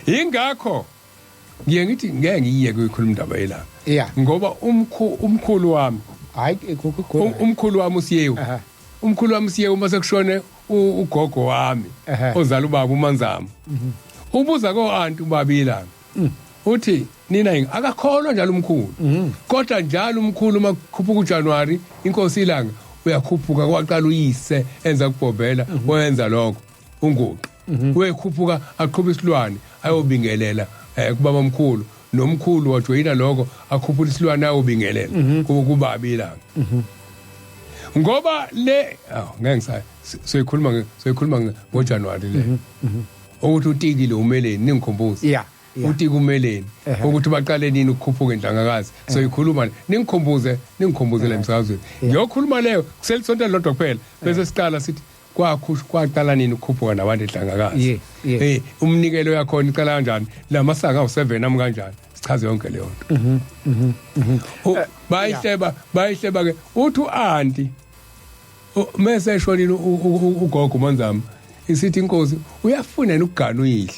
ingakho ngithi ngeke ngiye kuyikhuluma indaba yeLanga ngoba umkhulu wami hayi umkhulu wami usiyewu mase kushone ugogo wami ozala ubaba uManzama ubuza ko-anti ubaba iLanga uthi nina akakholwa njalo umkhulu kodwa njalo umkhulu makhuphuka uJanuwari inkosi iLanga uyakhuphuka kwaqala uyise enza kubhobhela wenza lokho unguqi wekhuphuka aqhuba isilwane ayobingelela kubaba omkhulu nomkhulu wajoyina lokho akhuphula isilwane ayobingelela kubaba iLanga ngoba le ngeke soyikhuluma ngoJanuwari le ukuthi utikile umeleni ningikhumbuze uTiki umeleni ukuthi baqale nini ukukhuphuka endlangakazi soyikhuluma ningikhumbuze la emsakazweni ngiyokhuluma leyo kuselisonto lodwa kuphela bese siqala sithi kwaqala nini ukukhuphuka nabantu endlangakazi umnikelo yakhona iqala kanjani lamasaka awu7 ami kanjani sichaze yonke leyo nto bayihleba ke uthi uanti mase eshonile ugogo uManzama isithi inkosi uyafuna ukugana uyihlo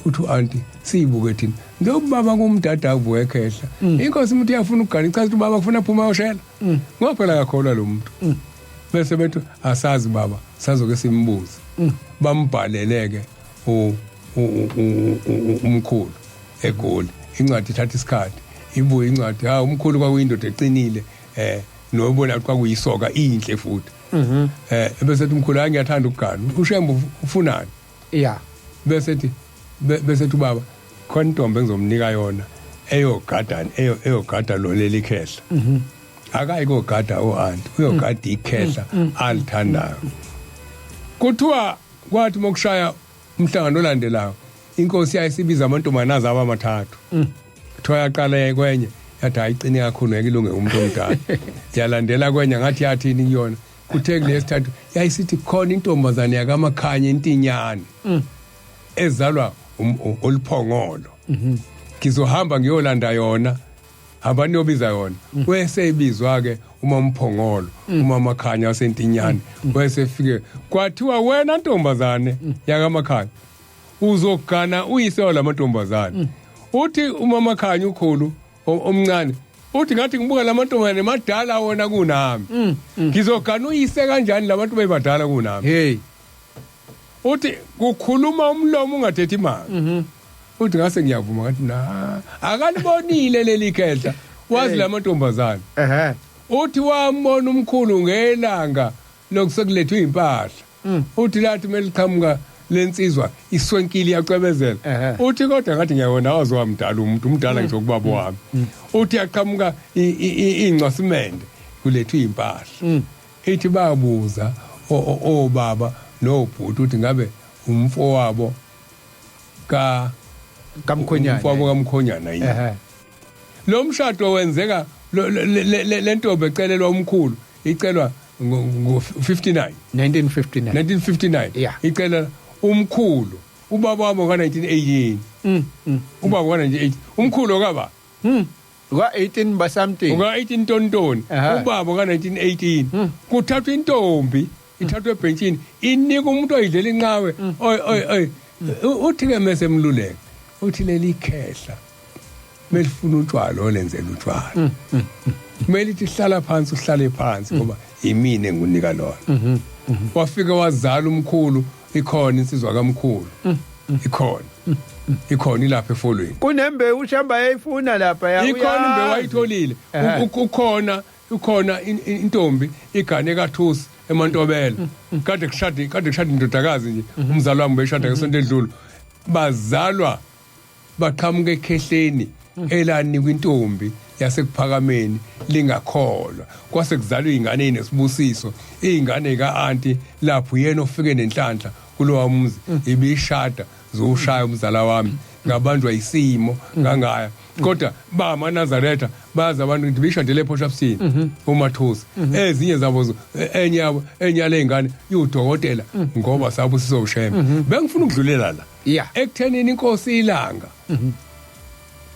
uthi uanti siyibuke thina ngiyobaba kumdada avuke ekhehla inkosi umuntu uyafuna ukugana ichaza ukuthi ubaba kufuna aphuma ayoshela ngophela yakholwa lo muntu bese bethu asazi baba sazoke simbuze bambhaleleke umkhulu eGoli incwadi ithatha isikhathi ibuye incwadi umkhulu kwakuyindoda eqinile nobona kwakuyisoka inhle futhi bese ethi umkhulu angiyathanda ukugana ushembu ufunani bese ethi baba khona intombi engizomnika yona eyogada lo leli khehla akayikogada o-anti uyogada ikhehla alithandayo kuthiwa kwathi mokushaya umhlangano olandelayo inkosi yayisibiza amantombazana amathathu kuthiwa yaqala kwenye yathi ayiqine kakhulu ngeke ilunge umuntu omdala yalandela kwenye ngathi yathini kuyona kuthe kulesithathu yayisithi khona intombazane yakamakhanya intinyane ezalwa oliphongolo ngizohamba ngiyolanda yona abantu yobiza yona weseyibizwa ke umamphongolo umamakhanya wasentinyane wesefike kwathiwa wena ntombazane yakamakhanya uzogana uyise walamantombazane uthi umamakhanya ukhulu omncane uthi ngathi ngibuka lamantombazane madala wona kunami ngizogana uyise kanjani labantu bebadala kunami uthi kukhuluma umlomo ungathethi imali uthi ngase ngiyavuma ngathi akalibonile leli khehla wazi lamantombazane uthi wambona umkhulu ngeLanga lokusekulethwa impahla uthi lathi meliqhamuka lensizwa iswenkili yacwebezela uthi kodwa ngathi ngiyabona awazowamdala umuntu umdala nje ukubaba wami uthi yaqhamuka ingcwasimende kulethwa impahla ithi babuza obaba nobhuti uthi ngabe umfowabo kaMkhonyana umfowabo kaMkhonyana yini lo mshado wenzeka lentombi ecelelwa umkhulu icelwa ngo-59 1959 icela umkhulu ubaba wami ka-1918 ubaba ka-1918 umkhulu okaba Uka-18 ba something. Uka-18 tontoni. Ubaba ka-1918. Kuthathwa intombi ithathwe ebhentshini inika umuntu oyidlela inqawe oy uthi ke mase emluleke uthi leli khehla melifuna utshwala olenzela utshwala kumele ithi hlala phansi uhlale phansi ngoba yimini engunika lona wafika wazala umkhulu ikhona insizwa kaMkhulu ikhona ilapha efolweni kunembe ushamba yayifuna lapha ya ikhona imbe wayitholile ukhona intombi igane kaThusi eMantobela kade kushada indodakazi nje umzali wami beshada ngesonto edlule bazalwa baqhamuka ekhehleni elanikwa intombi yasekuphakameni lingakholwa kwase kuzalwa izingane ezinezibusiso izingane kaanti lapho yena ofike nenhlanhla kulowa muzi ibishada zoshaya umzala wami ngabanjwa isimo ngangaya kodwa ba amaNazaretha baza abantu ukuthi bishadele ePortshepstone uMathusi ezinye zabo enye lezingane yudokotela ngoba sabo sizoshema bengifuna ukudlulela la ekuthenini iNkosi iLanga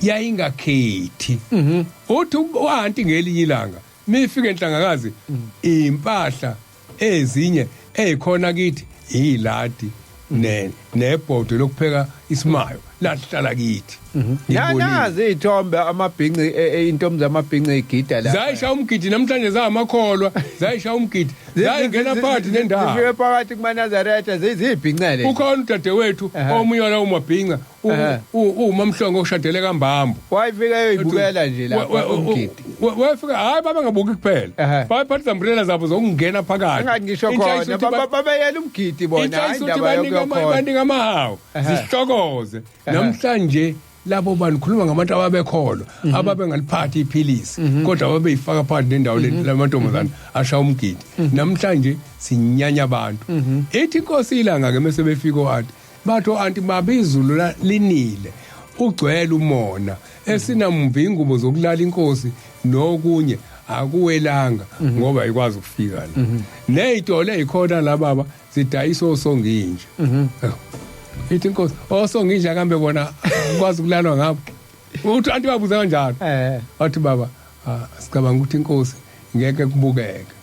yayingakhethi uthi uhanti ngelinye ilanga mifike enhlangakazi impahla ezinye ezikhona kithi iladi nebhodo lokupheka isimayo lahlala kithi nazi ithombe amabhinqi intombi zamabhinqi egida la zayisha umgidi namhlanje zamakholwa zayisha umgidi zayingena phakathi nendawo zifike phakathi kumaNazaretha zizibhinqele ukhona udadewethu omunye wala umabhinqa umamhlongo oshadele kaMbambo wayifika yoyibukela nje lapha umgidi wayifika hayi baba ngabuki kuphela bayiphatha umbrella zabo zokungena phakathi engathi ngisho khona babeyela umgidi bona hayi indaba yokukhona banika amahawu zihlokoze namhlanje labo bantu khuluma ngabantu ababekholwa ababengaliphathi iphilisi kodwa ababeyifaka phakathi nendawo lamantombazana asha umgidi namhlanje sinyanya abantu ethi iNkosi iLanga ke mase befika wathi batho anti babizulu linile ugcwele umona esinamva ingubo zokulala iNkosi nokunye akuwelanga ngoba ayikwazi ukufika la nezitolo ezikhona la baba zidayisa osonginje ithi iNkosi osonginje akambe bona ukwazi ukulalwa ngapho uthi anti babuza kanjalo wathi baba sicabanga ukuthi iNkosi ngeke kubukeke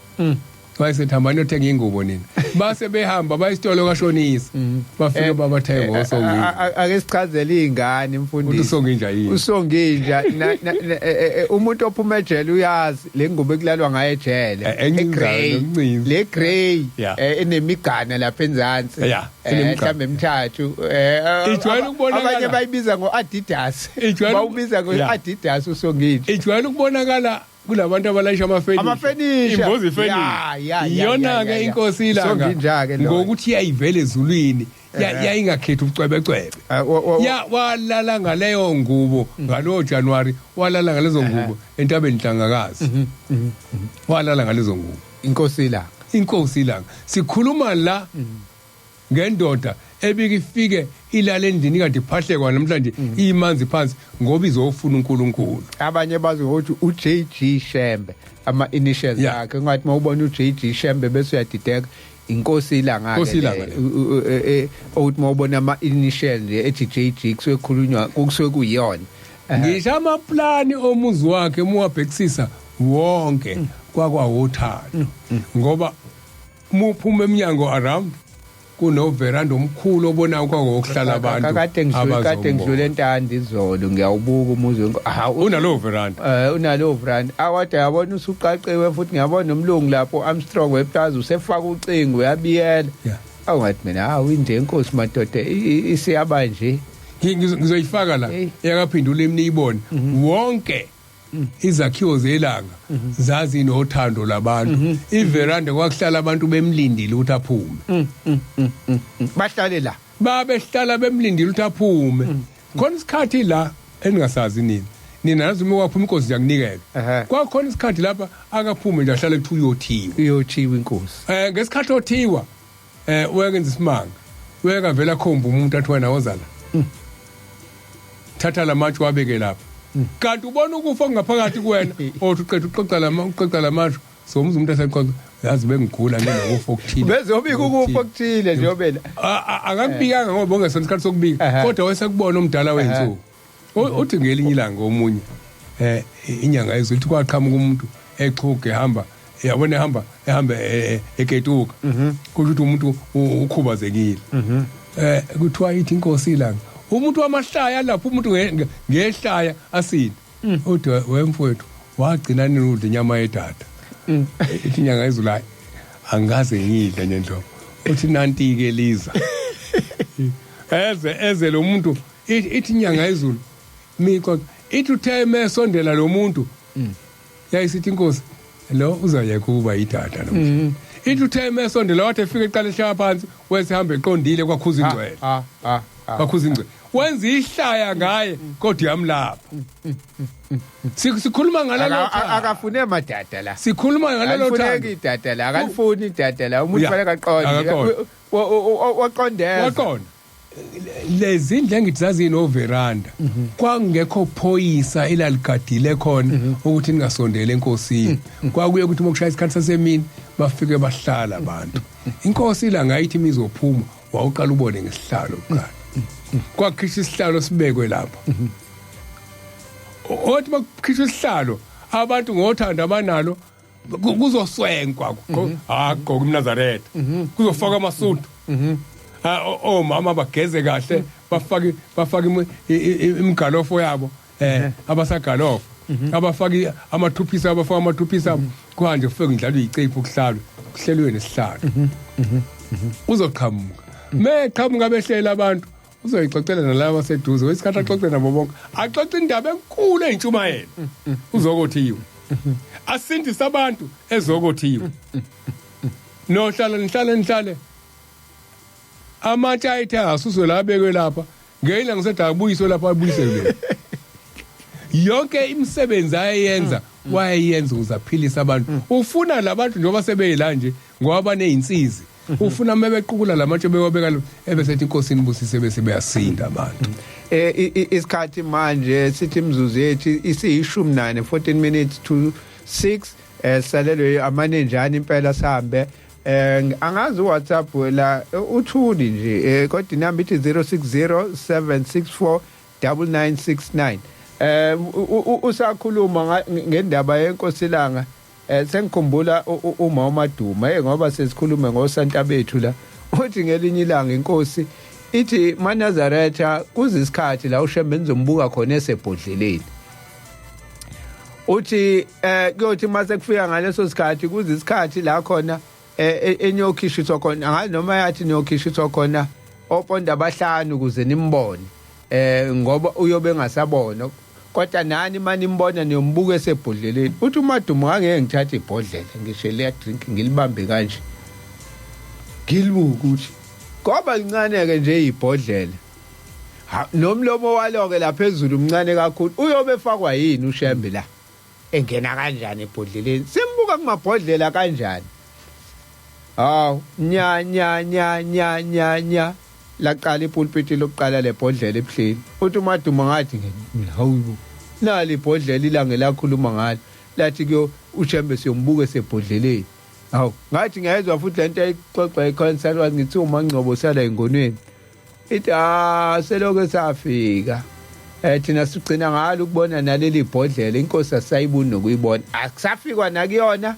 wayesethambani yothenga ingubo nini base behamba bayisitolo kaShonisa bafike babathenga osonginje ake sichazele izingane mfundisi usonginja yini usonginja umuntu ophuma ejele uyazi le ngubo ekulalwa ngayo ejele le grey enemigana lapha enzansi mhlambe emithathu ijwayele ukubonakala abanye bayibiza ngoAdidas bawubiza ngoAdidas usonginja ijwayele ukubonakala kulabantu abalayisha amafenisha imbozi ifenisha iyona ke iNkosi iLanga ngokuthi yayivele ezulwini yayingakhethi ubucwebecwebe walala ngaleyo ngubo ngalo January walala ngalezo ngubo entabeni Nhlangakazi walala ngalezo ngubo iNkosi iLanga sikhuluma la ngendoda ebikifike ilale endini kade iphahlekwa namhlanje imanzi phansi ngoba izofuna uNkulunkulu abanye bazi ukuthi uJG Shembe ama initials yakhe ngathi mawubona uJG Shembe bese uyadideka iNkosi iLanga ukuthi mawubona ama initials nje ethi JG kusuke khulunywa kusuke kuyiyona ngisho amaplani omuzi wakhe muwabhekisisa wonke kwakwawothando ngoba muphuma eminyango around kuno veranda omkhulu obona kwakuhlala abantu kade ngidlule entandi izolo ngiyawubuka umuzi unalo veranda awade yabona usuqaqiwe futhi ngiyabona nomlungu lapho Armstrong webhlaza usefaka ucingo uyabiyela awungathi mina inje iNkosi madoda isiyaba nje ngizoyifaka la yakaphindula imniyibone wonke izakhiwo zeLanga zazi nothando labantu iveranda kwakuhlala abantu bemlindile ukuthi aphume bahlale la babehlala bemlindile ukuthi aphume khona isikhathi la eningasazi nina nazi uma waphuma iNkosi yakunikela kwakhona isikhathi lapha akaphume nje ahlale kuthi uyothiwa iNkosi ngesikhathi othiwa uyakenza isimanga uyeka vela khomba umuntu athi wena wozala thatha lamatshe wabeke lapha kanti ubona ukufa ngaphakathi kuwena othi uqeqa lamasho somuzi umuntu aseqoqa yazi bengigula nginokufa okuthile bezobika ukufa okuthile njobela akakubikanga ngoba bongesona isikhathi sokubika kodwa wayesekubona omdala wensuku uthi ngelinye ilanga omunye inyanga ezithi kwaqhamuka umuntu exhuge ehamba yabona ehamba eketuka kusho ukuthi umuntu ukhubazekile kuthiwa yithi inkosi iLanga umuntu wamahlaya lapho umuntu ngehlaya asini uthi wemfowethu wagcina nini udla inyama yedada ithi inyanga ezulayo angaze ngidle njenhlobo uthi nanti ke liza eze lo muntu ithi inyanga ezulu miko ithi utheme esondela lo muntu yayisithi inkosi lo uzayeka ukuba yidada lo ithi utheme esondela wathi efika eqala ehlala phansi wesihamba eqondile kwakhuza ingcwele kwakhuza ingcwele wenza ihlaya ngaye kodwa yamlapha sikhuluma ngalalo akafune madada la sikhuluma ngalalo thando idada la akalifuni idada la umuntu fanele aqonde waqondela lezi ndle ngithi no veranda kwangekho phoyisa elaligadile khona ukuthi ningasondele enkosini kwakuye ukuthi mokushaya isikhathi sasemini bafike bahlala abantu inkosi iLanga ithi imizophuma wawuqala ubone ngesihlalo kuqala kwakhishwa isihlalo sibekwe lapha othi bakhishwa isihlalo abantu ngothanda abanalo kuzoswenkwa agqoka iMnazaretha kuzofaka amasudu omama bageze kahle bafake imgalofo yabo abasagalofo abafaki amathuphisa abafaka amathuphisa kwanje ufike indlalo iyicephu kuhlalwe kuhlelwe nesihlalo uzoqhamuka meqhamuka behlela abantu uzoyixoxela nalabo aseduze wesikhathi axoxe nabo bonke axoxe indaba enkulu eyintshumayelo uzokothiwe asindise abantu ezokothiwe nohlala nihlale amatsha ayithe asuswe la abekwe lapha ngeILanga ngisetha abuyiswe lapha abuyiswe yonke imisebenzi ayenza wayenza uzaphilisa abantu ufuna labantu njengoba sebeyila nje ngoba baneyinsizi ufuna mebequkula lamatshe bewabeka ebesethi inkosini busise bese beyasinda abantu isikhathi manje sithi imzuzu yethu isiyishumi nane 14 minutes to 6 salelwe amanenjani impela sihambe angazi WhatsApp la uthuli nje kodwa inamba ithi 0607649969 usakhuluma ngendaba yeNkosi iLanga sengikhumbula uma uMaduma ngoba sesikhuluma ngosanta bethu la uthi ngelinye ilanga inkosi ithi maNazaretha kuzisikhathi la uShembe nizombuka khona esebhodleleni uthi kuyothi mase kufika ngaleso sikhathi kuzisikhathi la khona enyokhishiswa khona ngathi noma yathi nyokhishiswa khona oponda abahlanu kuze nimbone ngoba uyobe ngasabona kodwa nani manimbona niyombuka esebhodleleni uthi uMaduma ngeke ngithathe ibhodlela ngisho le drink ngilibambe kanje ngilibuka uthi ngoba lincane ke nje ibhodlela nomlomo waloke laphezulu umncane kakhulu uyobe efakwa yini uShembe la engena kanjani ebhodleleni simbuka kumabhodlela kanjani nya laqala ipulpit lokuqala lebhodlela ebuhleni uthi uMaduma ngathi hawu nali ibhodlela iLanga lakhuluma ngalo lathi kuyo uShembe siyombuka esebhodleleni hawu ngathi ngiyezwa futhi lento ayixoxa econcert wathi ngithi uMangcobo sala engonweni ithi seloko safika thina sigcina ngalo ukubona naleli ibhodlela inkosi asayibuni nokuyibona akusafikwa nakuyona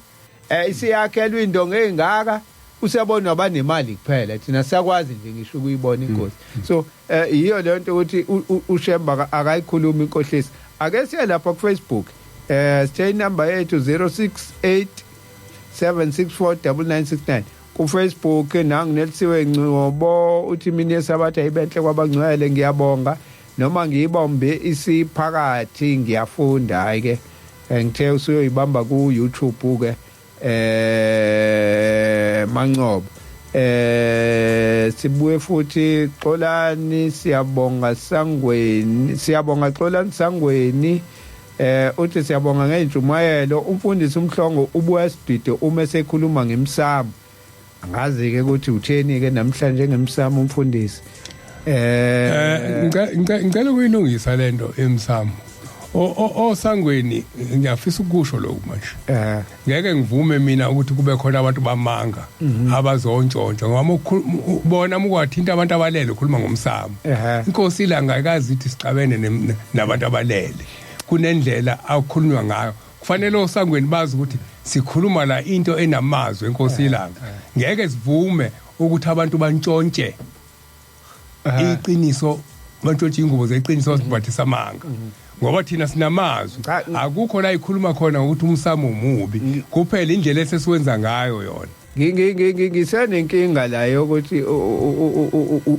isiyakhelwa indongo engaka usiyabona abanemali kuphela thina siyakwazi nje ngisho ukuyibona inkosi so iyo le nto ukuthi uShembe akayikhuluma inkohlisi ake siye lapha ku Facebook stay number yethu 0687649969 ku Facebook nanginelisiwe Ngcobo uthi mina esabatha ibenhle kwabangcwele ngiyabonga noma ngiyibombe isiphakathi ngiyafunda hayi ke ngithe usuyoyibamba ku YouTube ke Mangcobo sibuye futhi Xolani siyabonga Xolani Sangweni uthi siyabonga ngenjumayelo umfundisi uMhlongo ubuya sidide uma esekhuluma ngemsamo angazi ke ukuthi utheni ke namhlanje ngemsamo umfundisi ngicela ukuyilungisa lento emsamo Sangweni ngiyafisa ukusho lokho manje ngeke ngivume mina ukuthi kube khona abantu bamanga abazontshontsha ngoba ubona ukwathinta abantu abalele ukhuluma ngomsamo inkosi iLanga ayikazi ithi sixabene nabantu abalele kunendlela akukhulunywa ngayo kufanele oSangweni bazi ukuthi sikhuluma la into enamazwi enkosi iLanga ngeke sivume ukuthi abantu bantshontshe iqiniso bantshontshe ingubo zeqiniso sibathisa amanga ngoba thina sinamazwi akukho la ikhuluma khona ukuthi umsamo umubi kuphela indlela esesiwenza ngayo yona ngisenenkinga la yokuthi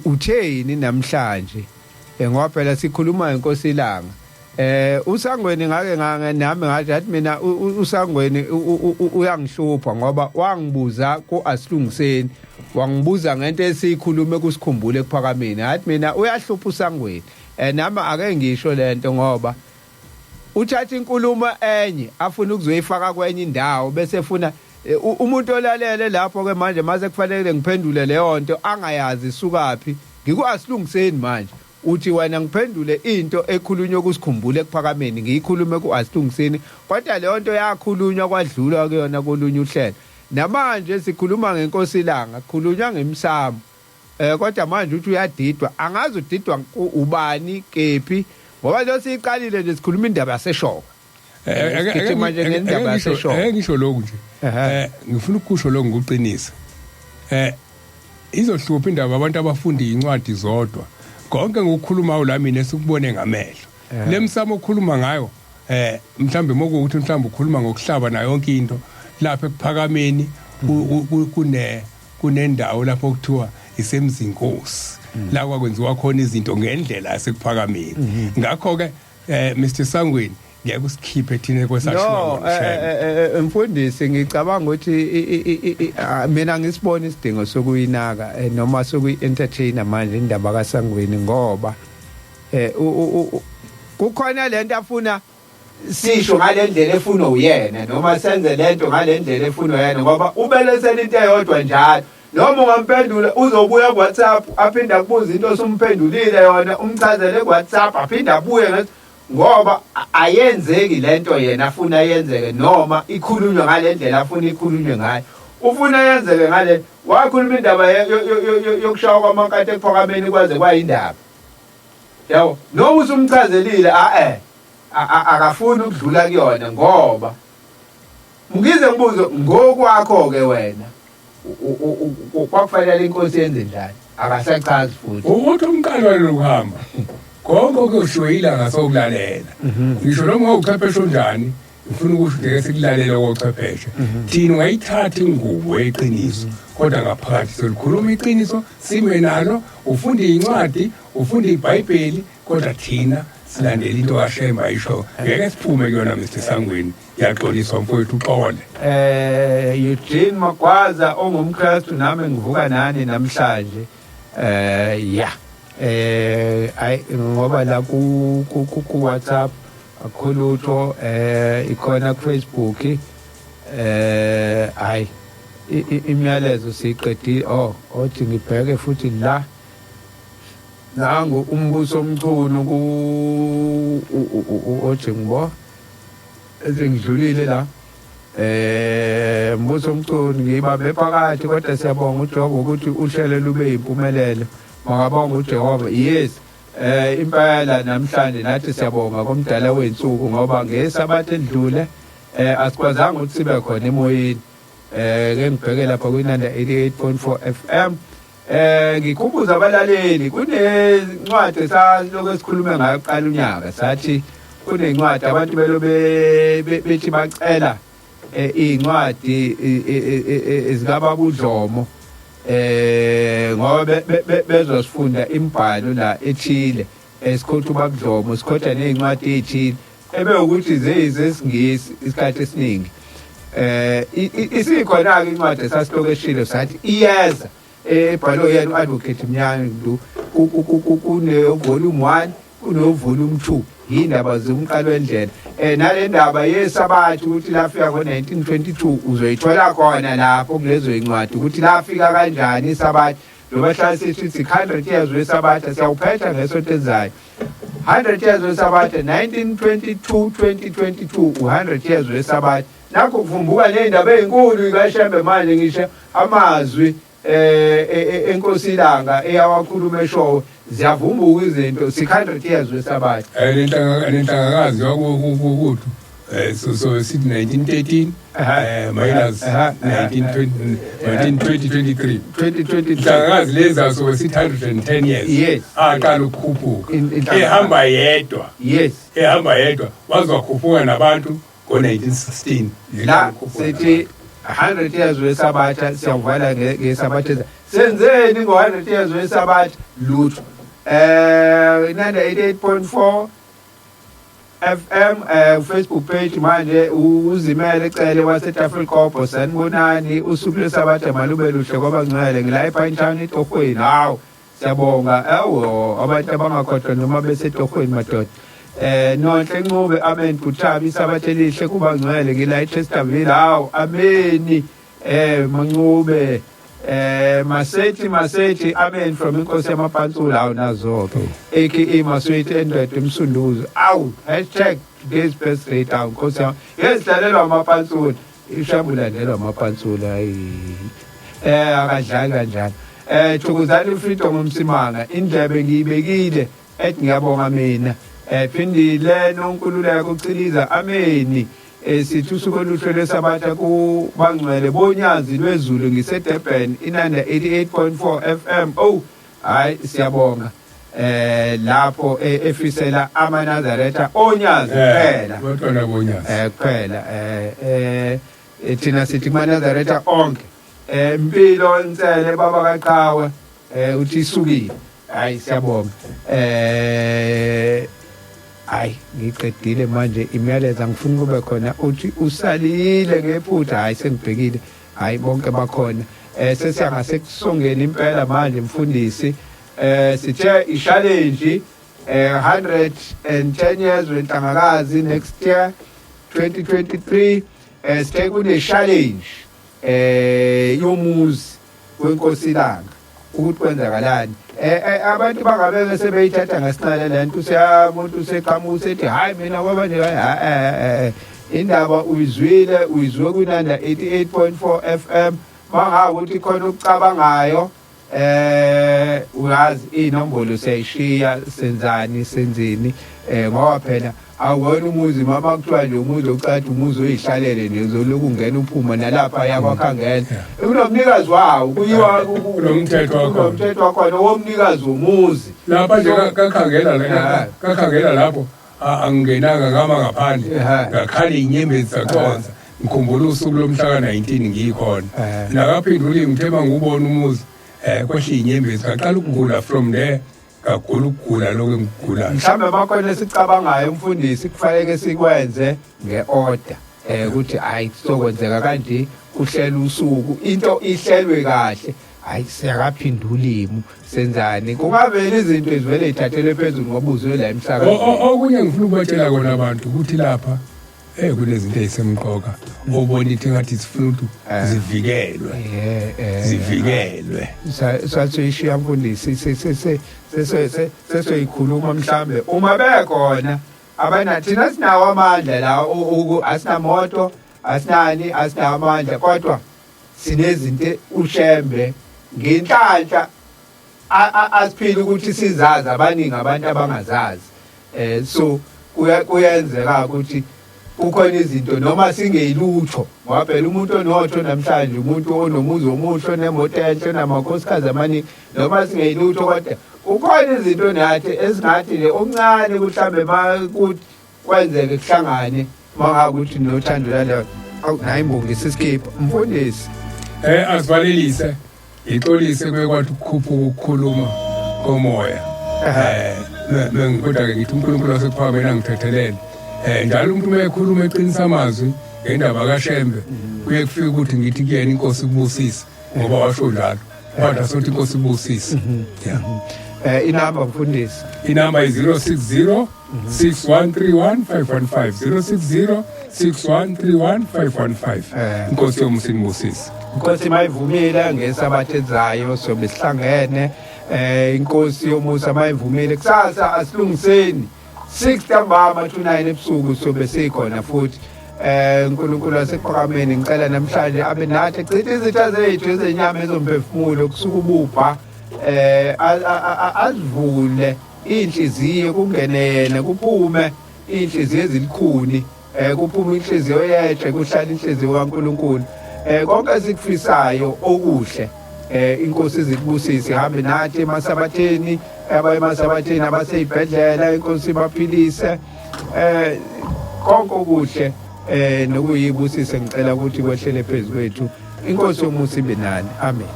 utheni namhlanje ngoba phela sikhuluma inkosi iLanga usangweni ngake nami ngathi athi mina usangweni uyangihlupha ngoba wangibuza kuasilungiseni wangibuza ngento esikhulume kusikhumbule kuphakameni athi mina uyahlupha usangweni nami ake ngisho lento ngoba uthatha inkulumo enye afuna ukuzoyifaka kwenye indawo bese efuna umuntu olalele lapho ke manje mase kufanele ngiphendule leyo nto angayazi isukapi ngikuasilungiseni manje uthi wena ngiphendule into ekhulunywa kusikhumbule kuphakameni ngiyikhulume kuasilungiseni kodwa leyo nto yakhulunywa kwadlula kuyona kolunye uhlelo namanje sikhuluma ngenkosi iLanga kukhulunywa ngemsamo kodwa manje uthi uyadidwa angazi udidwa ubani kephi ngoba lo siqalile nje sikhuluma indaba yaseshoko manje ngendaba yaseshoko ngisho lokhu nje ngifuna ukusho lokhu ngokuqinisa izohlupha indaba abantu abafunda incwadi zodwa konke ngokukhuluma la mina esikubone ngamehlo lemsamo okhuluma ngayo mhlambe mokuthi mhlambe ukhuluma ngokuhlaba na yonke into lapha ekuphakameni kunendawo lapho kuthiwa isemzinkosi la kwakwenziwa khona izinto ngendlela yasekuphakameni ngakho ke Mr Sangweni ngeke usikhiphe thina kwesashona mfundisi ngicabanga ukuthi mina ngisibona isidingo sokuyinaka noma sokuyi-entertainer manje indaba kaSangweni ngoba kukhona lento afuna sisho ngalendlela efuna uyena noma senze lento ngalendlela efuna uyena ngoba ubelesela into eyodwa njalo noma ungamphendula uzobuya kuWhatsApp aphinde akubuza into osumphendulile yona umchazele kuWhatsApp aphinde abuye ngathi ngoba ayenzeki lento yena afuna yenzeke noma ikhulunywe ngalendlela afuna ikhulunywe ngayo ufuna yenzeke ngale wakhuluma indaba yokushawa kwamankathe ekuphakameni kwaze kwayindaba yabo noma usumchazelile akafuni ukudlula kuyona ngoba ngize ngibuze ngokwakho ke wena kwakufanele inkosi yenze njani akasachazi futhi ukuthi umqalo lokuhamba konke kushiwo iLanga sokulalela ngisho noma uqephesho njani ufuna ukusho ngeke sikulalela kochwepheshe thina ungayithatha ingubo yeqiniso kodwa ngaphakathi selikhuluma iqiniso sime nalo ufunda incwadi ufunda iBhayibheli kodwa thina silandela into kaShemba ayisho ngeke siphume kuyona Mr Sangweni yaxoliswa mfowethu uxole Eugene Magwaza ongumKristu nami ngivuka nani namhlanje ay ngoba la ku WhatsApp akhulutho ikhona ku Facebook ay imiyalezo siqedile othi ngibheke futhi la nangu umbuso omculo othi ngibo ezingidlulile la mbuso omculo ngibabe phakathi kodwa siyabonga uJehova ukuthi uhlelo lube impumelelo makabonga uJehova yes impela namhlanje nathi siyabonga komdala wensuku ngoba ngesabatha edlule asikwazanga ukuthi sibe khona emoyeni ke ngibheke lapha kuNanda 88.4 FM ngikhumbuza abalaleli kunencwadi saloko esikhulume ngayo kuqala unyaka sathi kunencwadi abantu bethi bacela incwadi ezikababa uDlomo ngoba bezosifunda imibhalo la ethile esikhotha ubabudlomo sikhotha nezincwadi ezithile ebe ukuthi zezesingisi isikhathi esiningi isikhona ke incwadi esasihloko eshilo sathi iyeza ebhalwe yena uadvocate Mnyandu kune volume 1 kuno volume 2 indaba zomqalo wendlela nale ndaba yesabathi ukuthi lafika ngo1922 uzoyithola khona lapho kulezo incwadi ukuthi lafika kanjani isabathi lobahlala sithi 100 years wesabathi siyawuphetha ngesonto ezayo 100 years wesabathi 1922 2022 100 years wesabathi nakho kuvumbuka nendaba ezinkulu kaShembe manje ngisho amazwi enkosi iLanga eyawakhuluma eshowe ziyavumbuka izinto 600 years wesabathi lenhlangakazi yokuthi so sithi 1913 minus 1923 Mhlangakazi leza so sithi 110 years Yes. aqala ukukhuphuka Inhlangano. ehamba yedwa Yes. wazokhuphuka nabantu ngo-1916 La sithi 100 years wesabatha siyavala ngesabatha senzeni ngo100 years wesabatha lutho 98.4 FM Facebook page manje uzimele ecele waseTafrikopho sanibonani usuku lesabatha malube luhle kwabangcwele ngila ePinetown eTorhweni hawo siyabonga abantu abangakhohlwa noma beseTorhweni madoda Nonhle Ncube amen Buthabi isabathe lihle kubangcwele ngila eChesterville hawo ameni Mancube Masethi amen from inkosi yamapantsula hawo nazo aka Maswethi endwede emsunduzo awu #today's best rate hawo inkosi yami yesidlalelwa amapantsula ishambulandelwa amapantsula akadlali kanjani Thokozani Freedom umsimanga indlebe ngiyibekile ethi ngiyabonga mina phindile nonkululeko uciliza ameni sithi usuku oluhle lesabatha kubangcwele bonyazi lwezulu ngiseDurban inanda 88.4 FM hayi siyabonga lapho efisela amanazaretha onyazi kuphela bantwana bonyazi kuphela thina sithi amanazaretha onke impilo insele baba kaQhawe uthi isukile hayi siyabonga hayi ngiqedile manje imiyalezo angifuni kube khona uthi usalile ngephutha hayi sengibhekile hayi bonke bakhona sesiyangase kusongeni impela manje mfundisi sithe i-challenge 110 years wenhlangakazi next year 2023 sithe kune challenge yomuzi weNkosi iLanga ukuthi kwenzakalani abantu bangabeke sebeyithatha ngasinqala lento umuntu useqhamuka sethi hayi mina ngoba nje indaba uyizwe kunanda 88.4 FM mangabe ukuthi khona ukucabangayo uyazi inombolo siyayishiya senzeni ngoba phela awona umuzi mama kuthiwa nje umuzi ocatha umuzi oyihlalele nje uzoloku ungena uphuma nalapha yakwakhangela unomnikazi wawo kuyiwa kunomthetho wakhona womnikazi womuzi lapha nje kakhangela lapho angingenanga ngama ngaphandle ngakhali inyembezi zakhonza ngikhumbula usuku lomhla ka19 ngikhona nakaphindula ngithema ngubona umuzi kwehla inyembezi ngaqala ukugula from there kakhulu ukugula lokho engigulayo mhlambe bakhona sicabangayo umfundisi kufanele sikwenze ngeorder ukuthi hayi sokwenzeka kanje kuhlela usuku into ihlelwe kahle hayi siyakaphindula imu senzani kungavela izinto ezivele ithathelwe phezulu ngoba uzwe la emhlaka okunye ngifuna ukubatshela kona abantu ukuthi lapha kunezinto ezisemqoka obona ithi ngathi sifuna ukuthi zivikelwe satshishiya mfundisi sesoyikhuluma mhlambe uma bekhona abana thina sinawo amandla la asinamoto asinani asinawo amandla kodwa sinezinto ushembe ngenhlanhla asiphila ukuthi sizazi abaningi abantu abangazazi so kuyenzeka ukuthi kukhona izinto noma singeyilutho ngoba phela umuntu onotho namhlanje umuntu onomuzi omuhle nemoto enhle namakhosikazi amaningi noma singeyilutho kodwa kukhona izinto nathi esingathi le omncane mhlambe makuthi kwenzeke kuhlangane mangakuthi nothando laleyo hayi mbongisi iskipho mfundisi asivalelise ixolise kwekwathi ukukhuphuka ukukhuluma komoya kodwa-ke ngithi uNkulunkulu wasekuphakameni angithethelele njalo umuntu uma ekhuluma eqinisa amazwi ngendaba kaShembe kuye kufike ukuthi ngithi kuyena inkosi kubusise ngoba washo njalo kodwa sothi inkosi ibusise inamba mfundisi inamba i-060 6131 515 060 6131 515 inkosi yomusa inibusise inkosi mayivumile ngesabatha ezayo sobe sihlangene inkosi yomusa mayivumile kusasa asilungiseni 6 ntambama 29 ebusuku sobe sikhona futhi uNkulunkulu wasephakameni ngicela namhlanje abe nathi echitha izitha zethu ezenyama ezomphefumulo kusuka ubupha azivule inhliziyo kungene yena kuphume inhliziyo ezilikhuni kuphuma inhliziyo yeje kuhlala inhliziyo kaNkuluNkulu konke esikufisayo okuhle inkosi izikubusise ihambe nathi emasabatheni abayemasabatheni abaseyibhedlela inkosi ibaphilise konke okuhle nokuyibusise ngicela ukuthi kwehlele phezulu kwethu inkosi yomusa ibe nani amen.